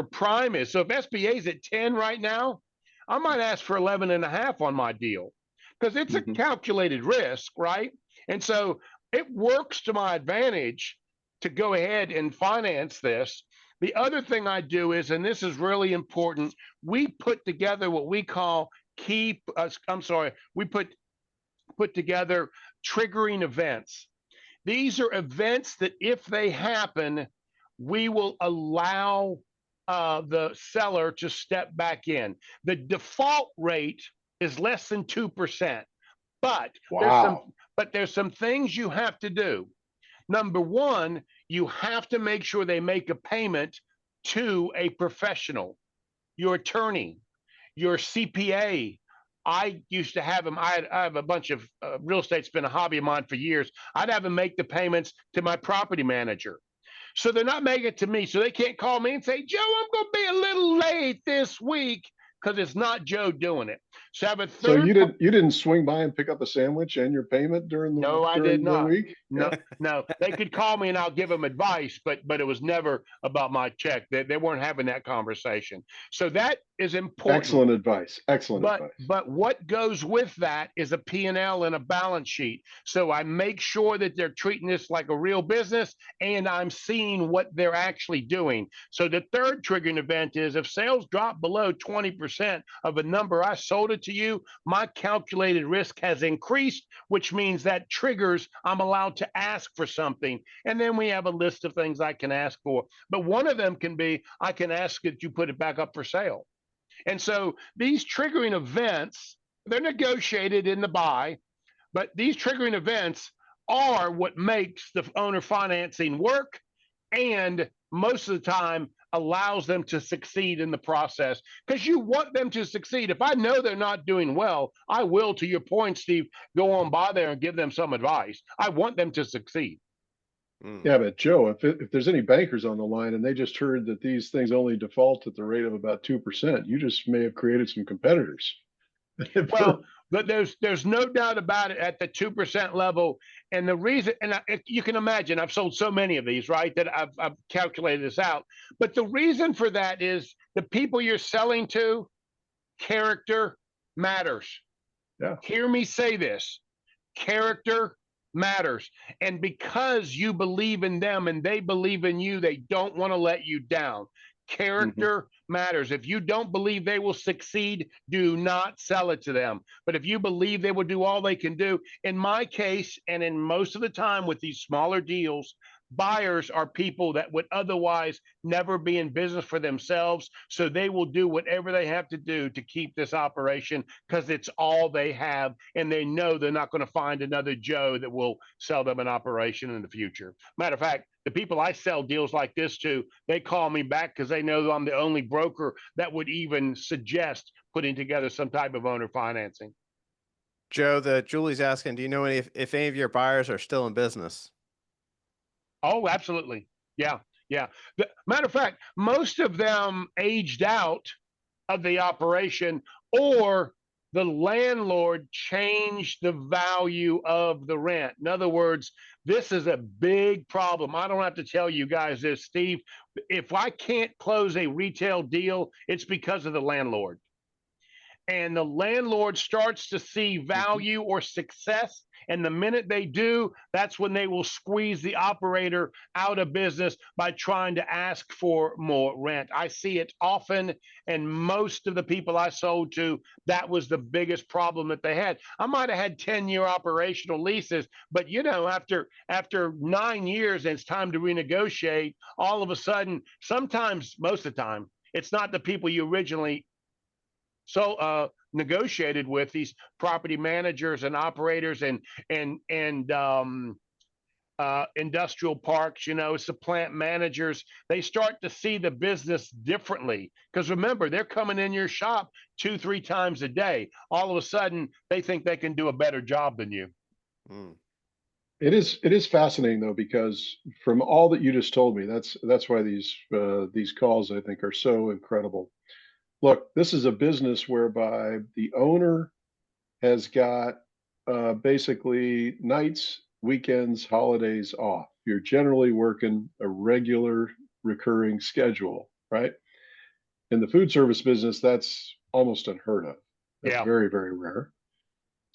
Speaker 3: prime is. So if SBA is at 10 right now, I might ask for 11.5 on my deal, because it's a calculated risk, right? And so it works to my advantage to go ahead and finance this. The other thing I do is, and this is really important, we put together what we call we put together triggering events. These are events that if they happen, we will allow the seller to step back in. The default rate is less than 2%, but there's some things you have to do. Number one, you have to make sure they make a payment to a professional, your attorney, your CPA. I used to have them. I have a bunch of real estate's been a hobby of mine for years. I'd have them make the payments to my property manager. So they're not making it to me. So they can't call me and say, Joe, I'm going to be a little late this week, because it's not Joe doing it. So I have a third.
Speaker 2: So you didn't swing by and pick up a sandwich and your payment during the
Speaker 3: No, I did not.
Speaker 2: week?
Speaker 3: No. They could call me and I'll give them advice, but it was never about my check. They weren't having that conversation. So that is important.
Speaker 2: Excellent advice. Advice.
Speaker 3: But what goes with that is a P&L and a balance sheet. So I make sure that they're treating this like a real business, and I'm seeing what they're actually doing. So the third triggering event is if sales drop below 20% of a number I sold it to you, my calculated risk has increased, which means that triggers I'm allowed to ask for something. And then we have a list of things I can ask for. But one of them can be, I can ask that you put it back up for sale. And so these triggering events, they're negotiated in the buy, but these triggering events are what makes the owner financing work, and most of the time allows them to succeed in the process, because you want them to succeed. If I know they're not doing well, I will, to your point, Steve, go on by there and give them some advice. I want them to succeed.
Speaker 2: Yeah, but Joe, if there's any bankers on the line and they just heard that these things only default at the rate of about 2%, you just may have created some competitors.
Speaker 3: Well, but there's no doubt about it at the 2% level. And the reason, and you can imagine, I've sold so many of these, right, that I've calculated this out. But the reason for that is the people you're selling to, character matters.
Speaker 2: Yeah.
Speaker 3: Hear me say this: character matters. And because you believe in them and they believe in you, they don't want to let you down. Character matters. If you don't believe they will succeed, do not sell it to them. But if you believe they will do all they can do, in my case, and in most of the time with these smaller deals, buyers are people that would otherwise never be in business for themselves. So they will do whatever they have to do to keep this operation, because it's all they have. And they know they're not going to find another Joe that will sell them an operation in the future. Matter of fact, the people I sell deals like this to, they call me back because they know I'm the only broker that would even suggest putting together some type of owner financing.
Speaker 1: Joe, Julie's asking, do you know if any of your buyers are still in business?
Speaker 3: Oh, absolutely. Yeah. Yeah. Matter of fact, most of them aged out of the operation, or the landlord changed the value of the rent. In other words, this is a big problem. I don't have to tell you guys this, Steve. If I can't close a retail deal, it's because of the landlord. And the landlord starts to see value or success. And the minute they do, that's when they will squeeze the operator out of business by trying to ask for more rent. I see it often. And most of the people I sold to, that was the biggest problem that they had. I might have had 10-year operational leases, but after 9 years, and it's time to renegotiate, all of a sudden, sometimes, most of the time, it's not the people you originally negotiated with, these property managers and operators and industrial parks. It's the plant managers. They start to see the business differently, because remember, they're coming in your shop 2-3 times a day. All of a sudden, they think they can do a better job than you.
Speaker 2: It is fascinating though, because from all that you just told me, that's why these calls, I think, are so incredible. Look, this is a business whereby the owner has got basically nights, weekends, holidays off. You're generally working a regular recurring schedule, right? In the food service business, that's almost unheard of. That's very, very rare.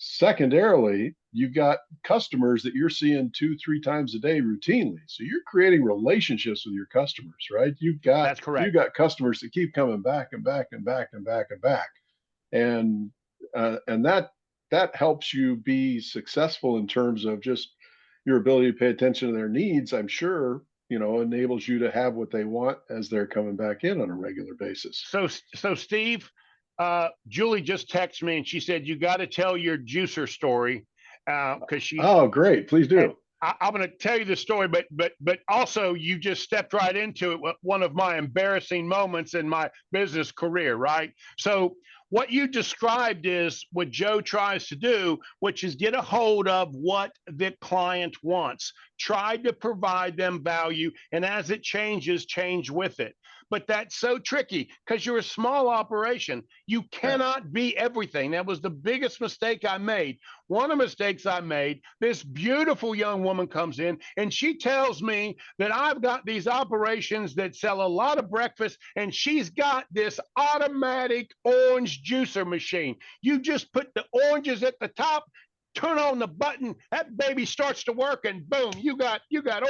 Speaker 2: Secondarily, you've got customers that you're seeing 2-3 times a day routinely. So you're creating relationships with your customers, right?
Speaker 3: That's correct.
Speaker 2: You've got customers that keep coming back and back and back and back and back. And that helps you be successful in terms of just your ability to pay attention to their needs. I'm sure, enables you to have what they want as they're coming back in on a regular basis.
Speaker 3: So Steve, Julie just texted me and she said, you got to tell your juicer story, because she.
Speaker 2: Oh, great! Please do.
Speaker 3: I'm going to tell you the story, but also you just stepped right into it. One of my embarrassing moments in my business career, right? So what you described is what Joe tries to do, which is get a hold of what the client wants, try to provide them value, and as it changes, change with it. But that's so tricky because you're a small operation. You cannot be everything. That was the biggest mistake I made. One of the mistakes I made, this beautiful young woman comes in and she tells me that I've got these operations that sell a lot of breakfast, and she's got this automatic orange juicer machine. You just put the oranges at the top, turn on the button, that baby starts to work, and boom, you got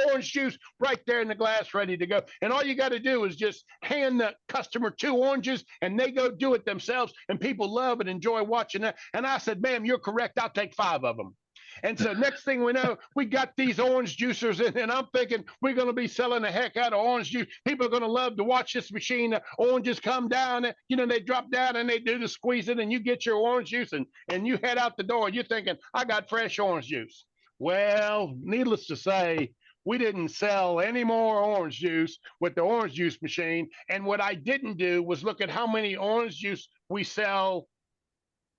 Speaker 3: orange juice right there in the glass ready to go. And all you got to do is just hand the customer 2 oranges and they go do it themselves, and people love and enjoy watching that. And I said, ma'am, you're correct, I'll take 5 of them. And so next thing we know, we got these orange juicers in, and I'm thinking we're going to be selling the heck out of orange juice. People are going to love to watch this machine. The oranges come down, they drop down and they do the squeezing, and you get your orange juice and you head out the door. You're thinking, I got fresh orange juice. Well, needless to say, we didn't sell any more orange juice with the orange juice machine. And what I didn't do was look at how many orange juice we sell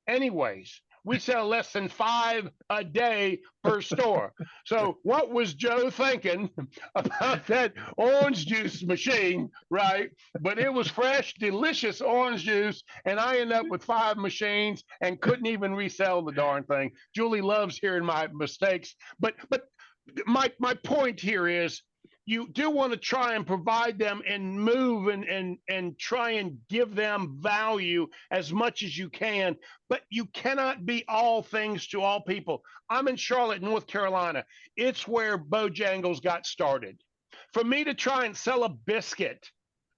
Speaker 3: anyways. We sell less than 5 a day per store. So what was Joe thinking about that orange juice machine, right? But it was fresh, delicious orange juice, and I ended up with 5 machines and couldn't even resell the darn thing. Julie loves hearing my mistakes, but my point here is you do want to try and provide them and move and try and give them value as much as you can, but you cannot be all things to all people. I'm in Charlotte, North Carolina. It's where Bojangles got started. For me to try and sell a biscuit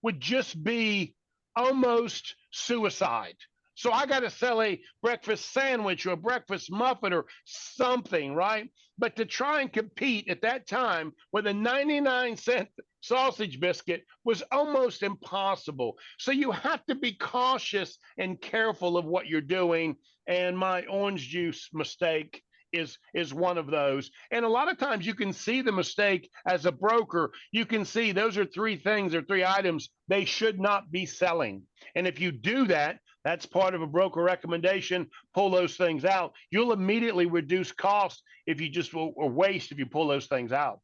Speaker 3: would just be almost suicide. So I got to sell a breakfast sandwich or a breakfast muffin or something, right? But to try and compete at that time with a 99-cent sausage biscuit was almost impossible. So you have to be cautious and careful of what you're doing. And my orange juice mistake is one of those. And a lot of times you can see the mistake as a broker. You can see those are 3 things or 3 items they should not be selling. And if you do that, that's part of a broker recommendation. Pull those things out. You'll immediately reduce costs if you just or waste if you pull those things out.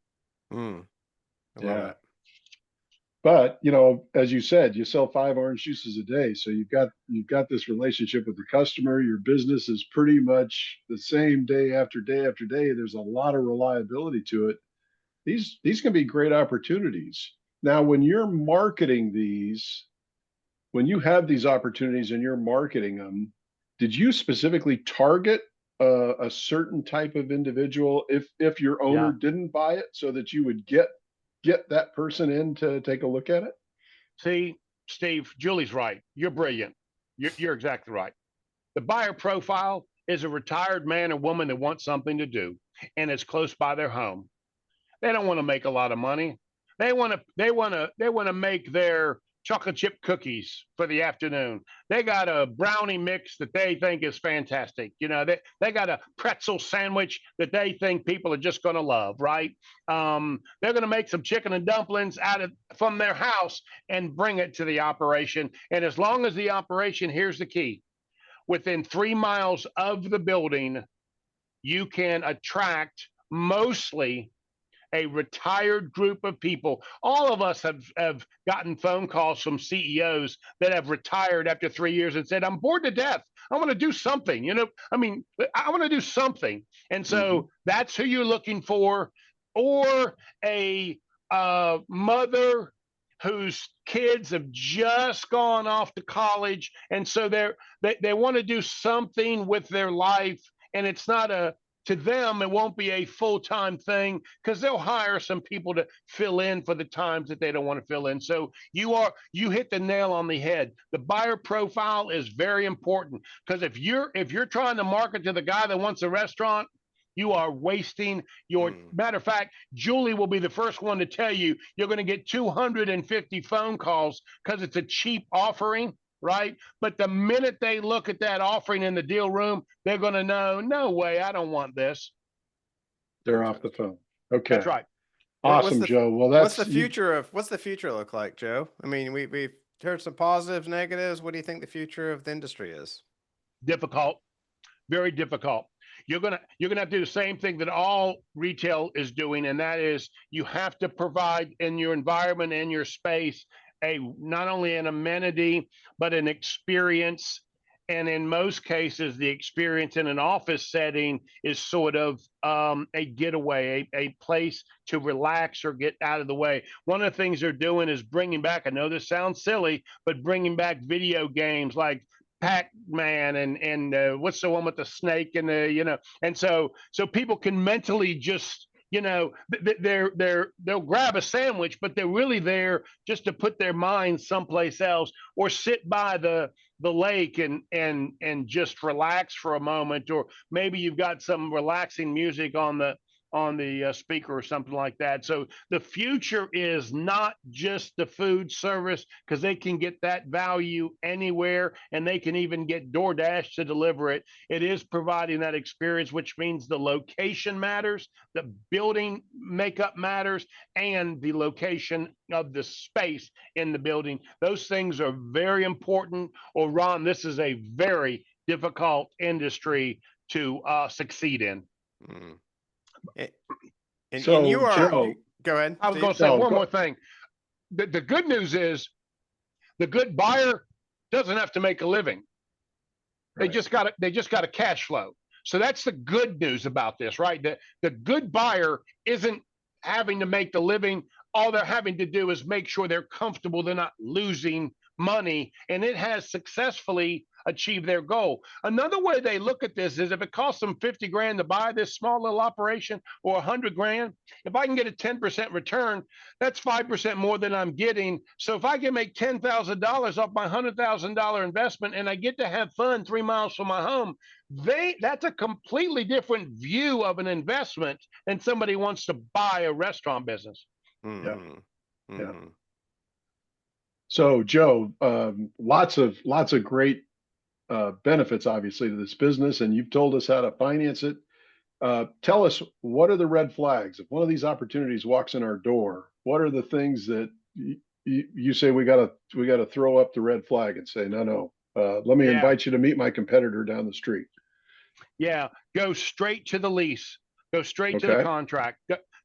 Speaker 1: I love
Speaker 2: Yeah.
Speaker 1: it.
Speaker 2: But, as you said, you sell 5 orange juices a day. So you've got this relationship with the customer. Your business is pretty much the same day after day after day. There's a lot of reliability to it. These can be great opportunities. Now, when you're marketing these, when you have these opportunities and you're marketing them, did you specifically target a certain type of individual if your owner didn't buy it, so that you would get that person in to take a look at it?
Speaker 3: See, Steve, Julie's right. You're brilliant. You're exactly right. The buyer profile is a retired man or woman that wants something to do and it's close by their home. They don't want to make a lot of money. They want to make their chocolate chip cookies for the afternoon. They got a brownie mix that they think is fantastic. They got a pretzel sandwich that they think people are just going to love, right? They're going to make some chicken and dumplings from their house and bring it to the operation. And as long as the operation, here's the key, within 3 miles of the building, you can attract mostly a retired group of people. All of us have gotten phone calls from CEOs that have retired after 3 years and said, I'm bored to death. I want to do something. I want to do something. And so that's who you're looking for, or a mother whose kids have just gone off to college. And so they want to do something with their life. And it's not to them, it won't be a full-time thing because they'll hire some people to fill in for the times that they don't want to fill in. So you hit the nail on the head. The buyer profile is very important, because if you're trying to market to the guy that wants a restaurant, you are wasting your matter of fact, Julie will be the first one to tell you you're going to get 250 phone calls because it's a cheap offering, right? But the minute they look at that offering in the deal room, they're going to know, no way, I don't want this.
Speaker 2: They're off the phone. Okay.
Speaker 3: That's right.
Speaker 2: Awesome, Joe. Well,
Speaker 1: what's the future look like, Joe? I mean, we've heard some positives, negatives. What do you think the future of the industry is?
Speaker 3: Difficult, very difficult. You're gonna have to do the same thing that all retail is doing, and that is you have to provide in your environment and your space not only an amenity but an experience. And in most cases, the experience in an office setting is sort of a getaway, a place to relax or get out of the way. One of the things they're doing is bringing back, I know this sounds silly, but bringing back video games like Pac-Man and what's the one with the snake and and so people can mentally just they'll grab a sandwich, but they're really there just to put their mind someplace else or sit by the lake and just relax for a moment, or maybe you've got some relaxing music on on the speaker or something like that. So the future is not just the food service, because they can get that value anywhere, and they can even get DoorDash to deliver it. It is providing that experience, which means the location matters, the building makeup matters, and the location of the space in the building. Those things are very important. Or Ron, this is a very difficult industry to succeed in.
Speaker 1: Mm. And
Speaker 2: So
Speaker 1: you are,
Speaker 2: Joe,
Speaker 1: go ahead,
Speaker 3: I was going
Speaker 1: Steve.
Speaker 3: to say
Speaker 2: no,
Speaker 3: one
Speaker 2: go,
Speaker 3: more thing. The good news is the good buyer doesn't have to make a living. They
Speaker 2: right.
Speaker 3: just got a cash flow. So that's the good news about this, right? The good buyer isn't having to make the living. All they're having to do is make sure they're comfortable, they're not losing money, and it has successfully achieved their goal. Another way they look at this is if it costs them 50 grand to buy this small little operation, or 100 grand, if I can get a 10% return, that's 5% more than I'm getting. So if I can make $10,000 off my $100,000 investment, and I get to have fun 3 miles from my home, that's a completely different view of an investment than somebody wants to buy a restaurant business.
Speaker 2: Yeah.
Speaker 1: Mm-hmm.
Speaker 2: Yeah.
Speaker 1: Mm-hmm.
Speaker 2: So Joe, lots of great benefits, obviously, to this business, and you've told us how to finance it. Tell us, what are the red flags? If one of these opportunities walks in our door, what are the things that you say we gotta throw up the red flag and say, no, let me
Speaker 3: Yeah.
Speaker 2: invite you to meet my competitor down the street.
Speaker 3: Yeah, go straight to the lease. Go straight to the
Speaker 2: Okay.
Speaker 3: contract.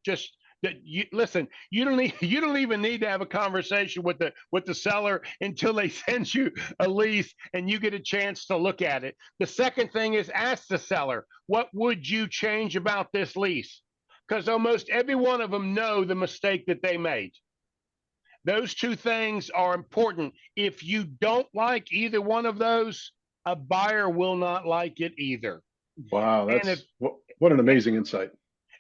Speaker 3: Just that you listen. You don't need. You don't even need to have a conversation with the seller until they send you a lease and you get a chance to look at it. The second thing is ask the seller, what would you change about this lease? Because almost every one of them know the mistake that they made. Those two things are important. If you don't like either one of those, a buyer will not like it either.
Speaker 2: Wow,
Speaker 3: And if
Speaker 2: that's what an amazing insight.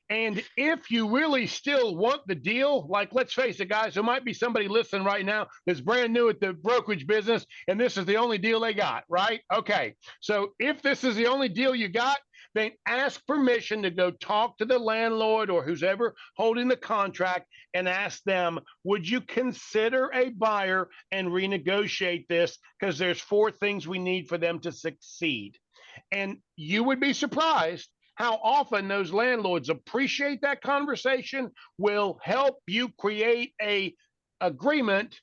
Speaker 3: and if you really still want the deal, like let's face it, guys, there might be somebody listening right now that's brand new at the brokerage business, and this is the only deal they got, right? Okay. So if this is the only deal you got, then ask permission to go talk to the landlord or who's ever holding the contract and ask them, would you consider a buyer and renegotiate this? Because there's 4 things we need for them to succeed. And you would be surprised how often those landlords appreciate that conversation, will help you create a agreement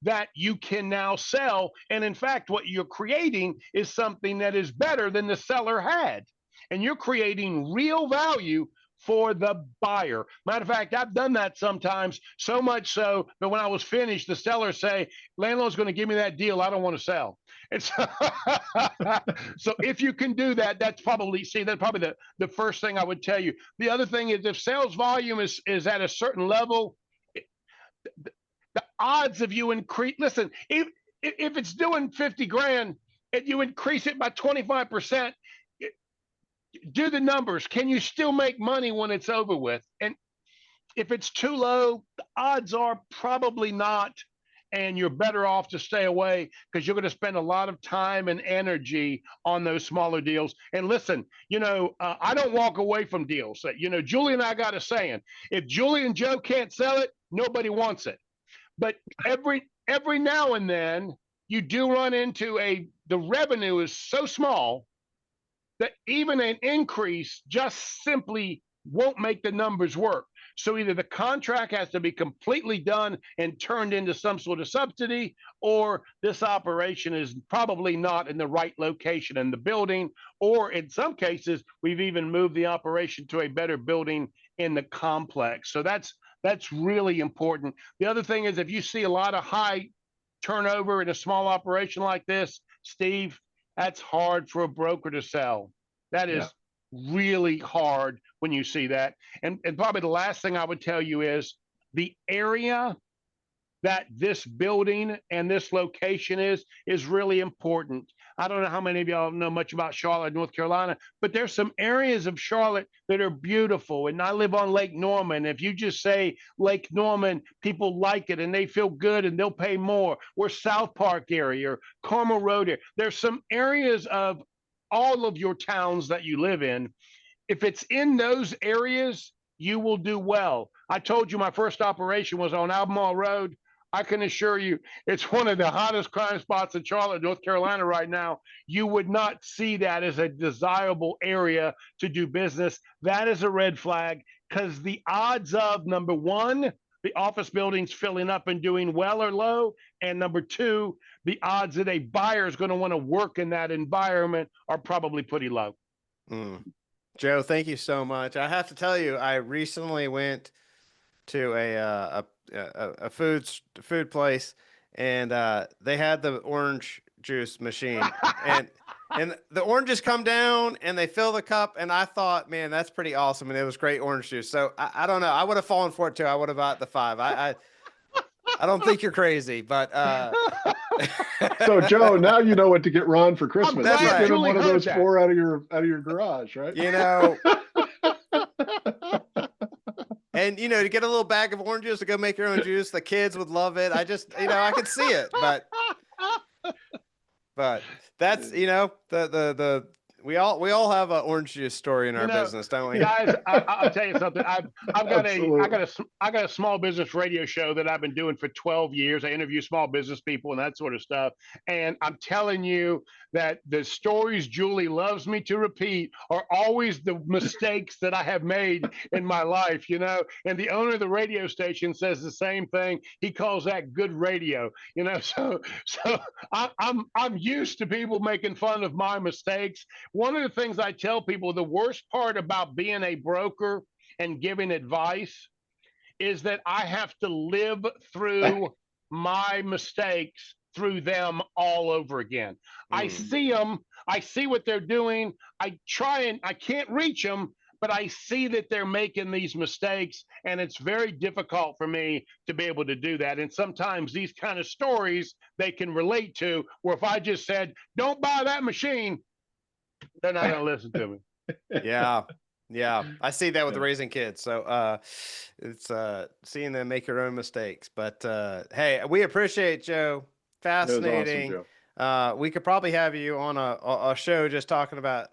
Speaker 3: that you can now sell. And in fact, what you're creating is something that is better than the seller had. And you're creating real value for the buyer. Matter of fact, I've done that sometimes, so much so that when I was finished, the seller say, landlord's going to give me that deal, I don't want to sell. And so, so if you can do that, that's probably the first thing I would tell you. The other thing is if sales volume is at a certain level, the odds of you increase, listen, if it's doing 50 grand and you increase it by 25%, do the numbers. Can you still make money when it's over with? And if it's too low, the odds are probably not. And you're better off to stay away because you're going to spend a lot of time and energy on those smaller deals. And listen, I don't walk away from deals. Julie and I got a saying: if Julie and Joe can't sell it, nobody wants it. But every now and then you do run into the revenue is so small that even an increase just simply won't make the numbers work. So either the contract has to be completely done and turned into some sort of subsidy, or this operation is probably not in the right location in the building, or in some cases, we've even moved the operation to a better building in the complex. So that's really important. The other thing is if you see a lot of high turnover in a small operation like this, Steve, that's hard for a broker to sell. That
Speaker 2: Yeah.
Speaker 3: is really hard when you see that. And probably the last thing I would tell you is the area that this building and this location is really important. I don't know how many of y'all know much about Charlotte, North Carolina, but there's some areas of Charlotte that are beautiful. And I live on Lake Norman. If you just say Lake Norman, people like it and they feel good and they'll pay more. Or South Park area or Carmel Road area. There's some areas of all of your towns that you live in. if it's in those areas, you will do well. I told you my first operation was on Albemarle Road. I can assure you, it's one of the hottest crime spots in Charlotte, North Carolina right now. You would not see that as a desirable area to do business. That is a red flag, because the odds of, number one, the office buildings filling up and doing well are low. And number two, the odds that a buyer is going to want to work in that environment are probably pretty low.
Speaker 1: Mm. Joe, thank you so much. I have to tell you, I recently went to a food place, and they had the orange juice machine, and the oranges come down and they fill the cup, and I thought, man, that's pretty awesome, and it was great orange juice. So I don't know, I would have fallen for it too. I would have bought the 5. I don't think you're crazy, but
Speaker 2: So Joe, now you know what to get Ron for Christmas.
Speaker 1: That's
Speaker 2: Just
Speaker 1: right.
Speaker 2: get him
Speaker 3: Julie
Speaker 2: one of
Speaker 3: heard
Speaker 2: those
Speaker 3: that.
Speaker 2: 4 out of your garage, right?
Speaker 1: you know, and to get a little bag of oranges to go make your own juice, the kids would love it. I just, I could see it, but that's, the we all have an orange juice story in our business, don't we?
Speaker 3: Guys, I'll tell you something. I've got
Speaker 2: Absolutely.
Speaker 3: I got a small business radio show that I've been doing for 12 years. I interview small business people and that sort of stuff. And I'm telling you that the stories Julie loves me to repeat are always the mistakes that I have made in my life, And the owner of the radio station says the same thing. He calls that good radio, So I'm used to people making fun of my mistakes. One of the things I tell people, the worst part about being a broker and giving advice is that I have to live through my mistakes through them all over again. I see them, I see what they're doing. I can't reach them, but I see that they're making these mistakes, and it's very difficult for me to be able to do that. And sometimes these kind of stories they can relate to, where if I just said, don't buy that machine, they're not going to listen to me.
Speaker 1: Yeah. I see that with raising kids. So it's seeing them make your own mistakes. But hey, we appreciate Joe. Fascinating.
Speaker 2: That was awesome, Joe.
Speaker 1: We could probably have you on a show just talking about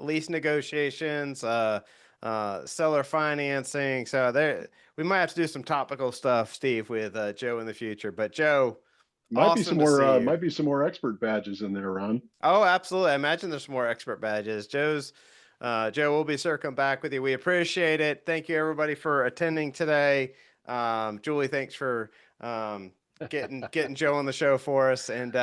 Speaker 1: lease negotiations, seller financing. So we might have to do some topical stuff, Steve, with Joe in the future. But Joe,
Speaker 2: Might be
Speaker 1: awesome
Speaker 2: some
Speaker 1: to see
Speaker 2: more
Speaker 1: you.
Speaker 2: might be some more expert badges in there, Ron.
Speaker 1: Oh, absolutely. I imagine there's more expert badges. Joe will be circling back with you. We appreciate it. Thank you, everybody, for attending today. Julie, thanks for getting Joe on the show for us. And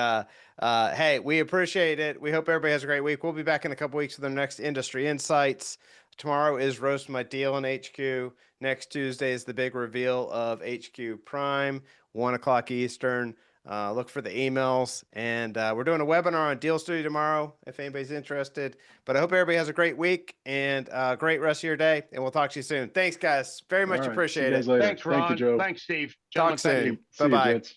Speaker 1: hey, we appreciate it. We hope everybody has a great week. We'll be back in a couple weeks with our next industry insights. Tomorrow is Roast My Deal in HQ. Next Tuesday is the big reveal of HQ Prime, 1:00 Eastern. Look for the emails, and we're doing a webinar on Deal Studio tomorrow if anybody's interested. But I hope everybody has a great week and a great rest of your day, and we'll talk to you soon. Thanks, guys. Very much
Speaker 2: All right. See you
Speaker 1: appreciate
Speaker 2: guys
Speaker 1: it.
Speaker 2: later.
Speaker 3: Thanks, Ron.
Speaker 2: Thank you, Joe.
Speaker 3: Thanks, Steve.
Speaker 1: Talk
Speaker 3: Gentlemen, thank you.
Speaker 1: soon.
Speaker 2: See you,
Speaker 1: Bye-bye.
Speaker 2: gents.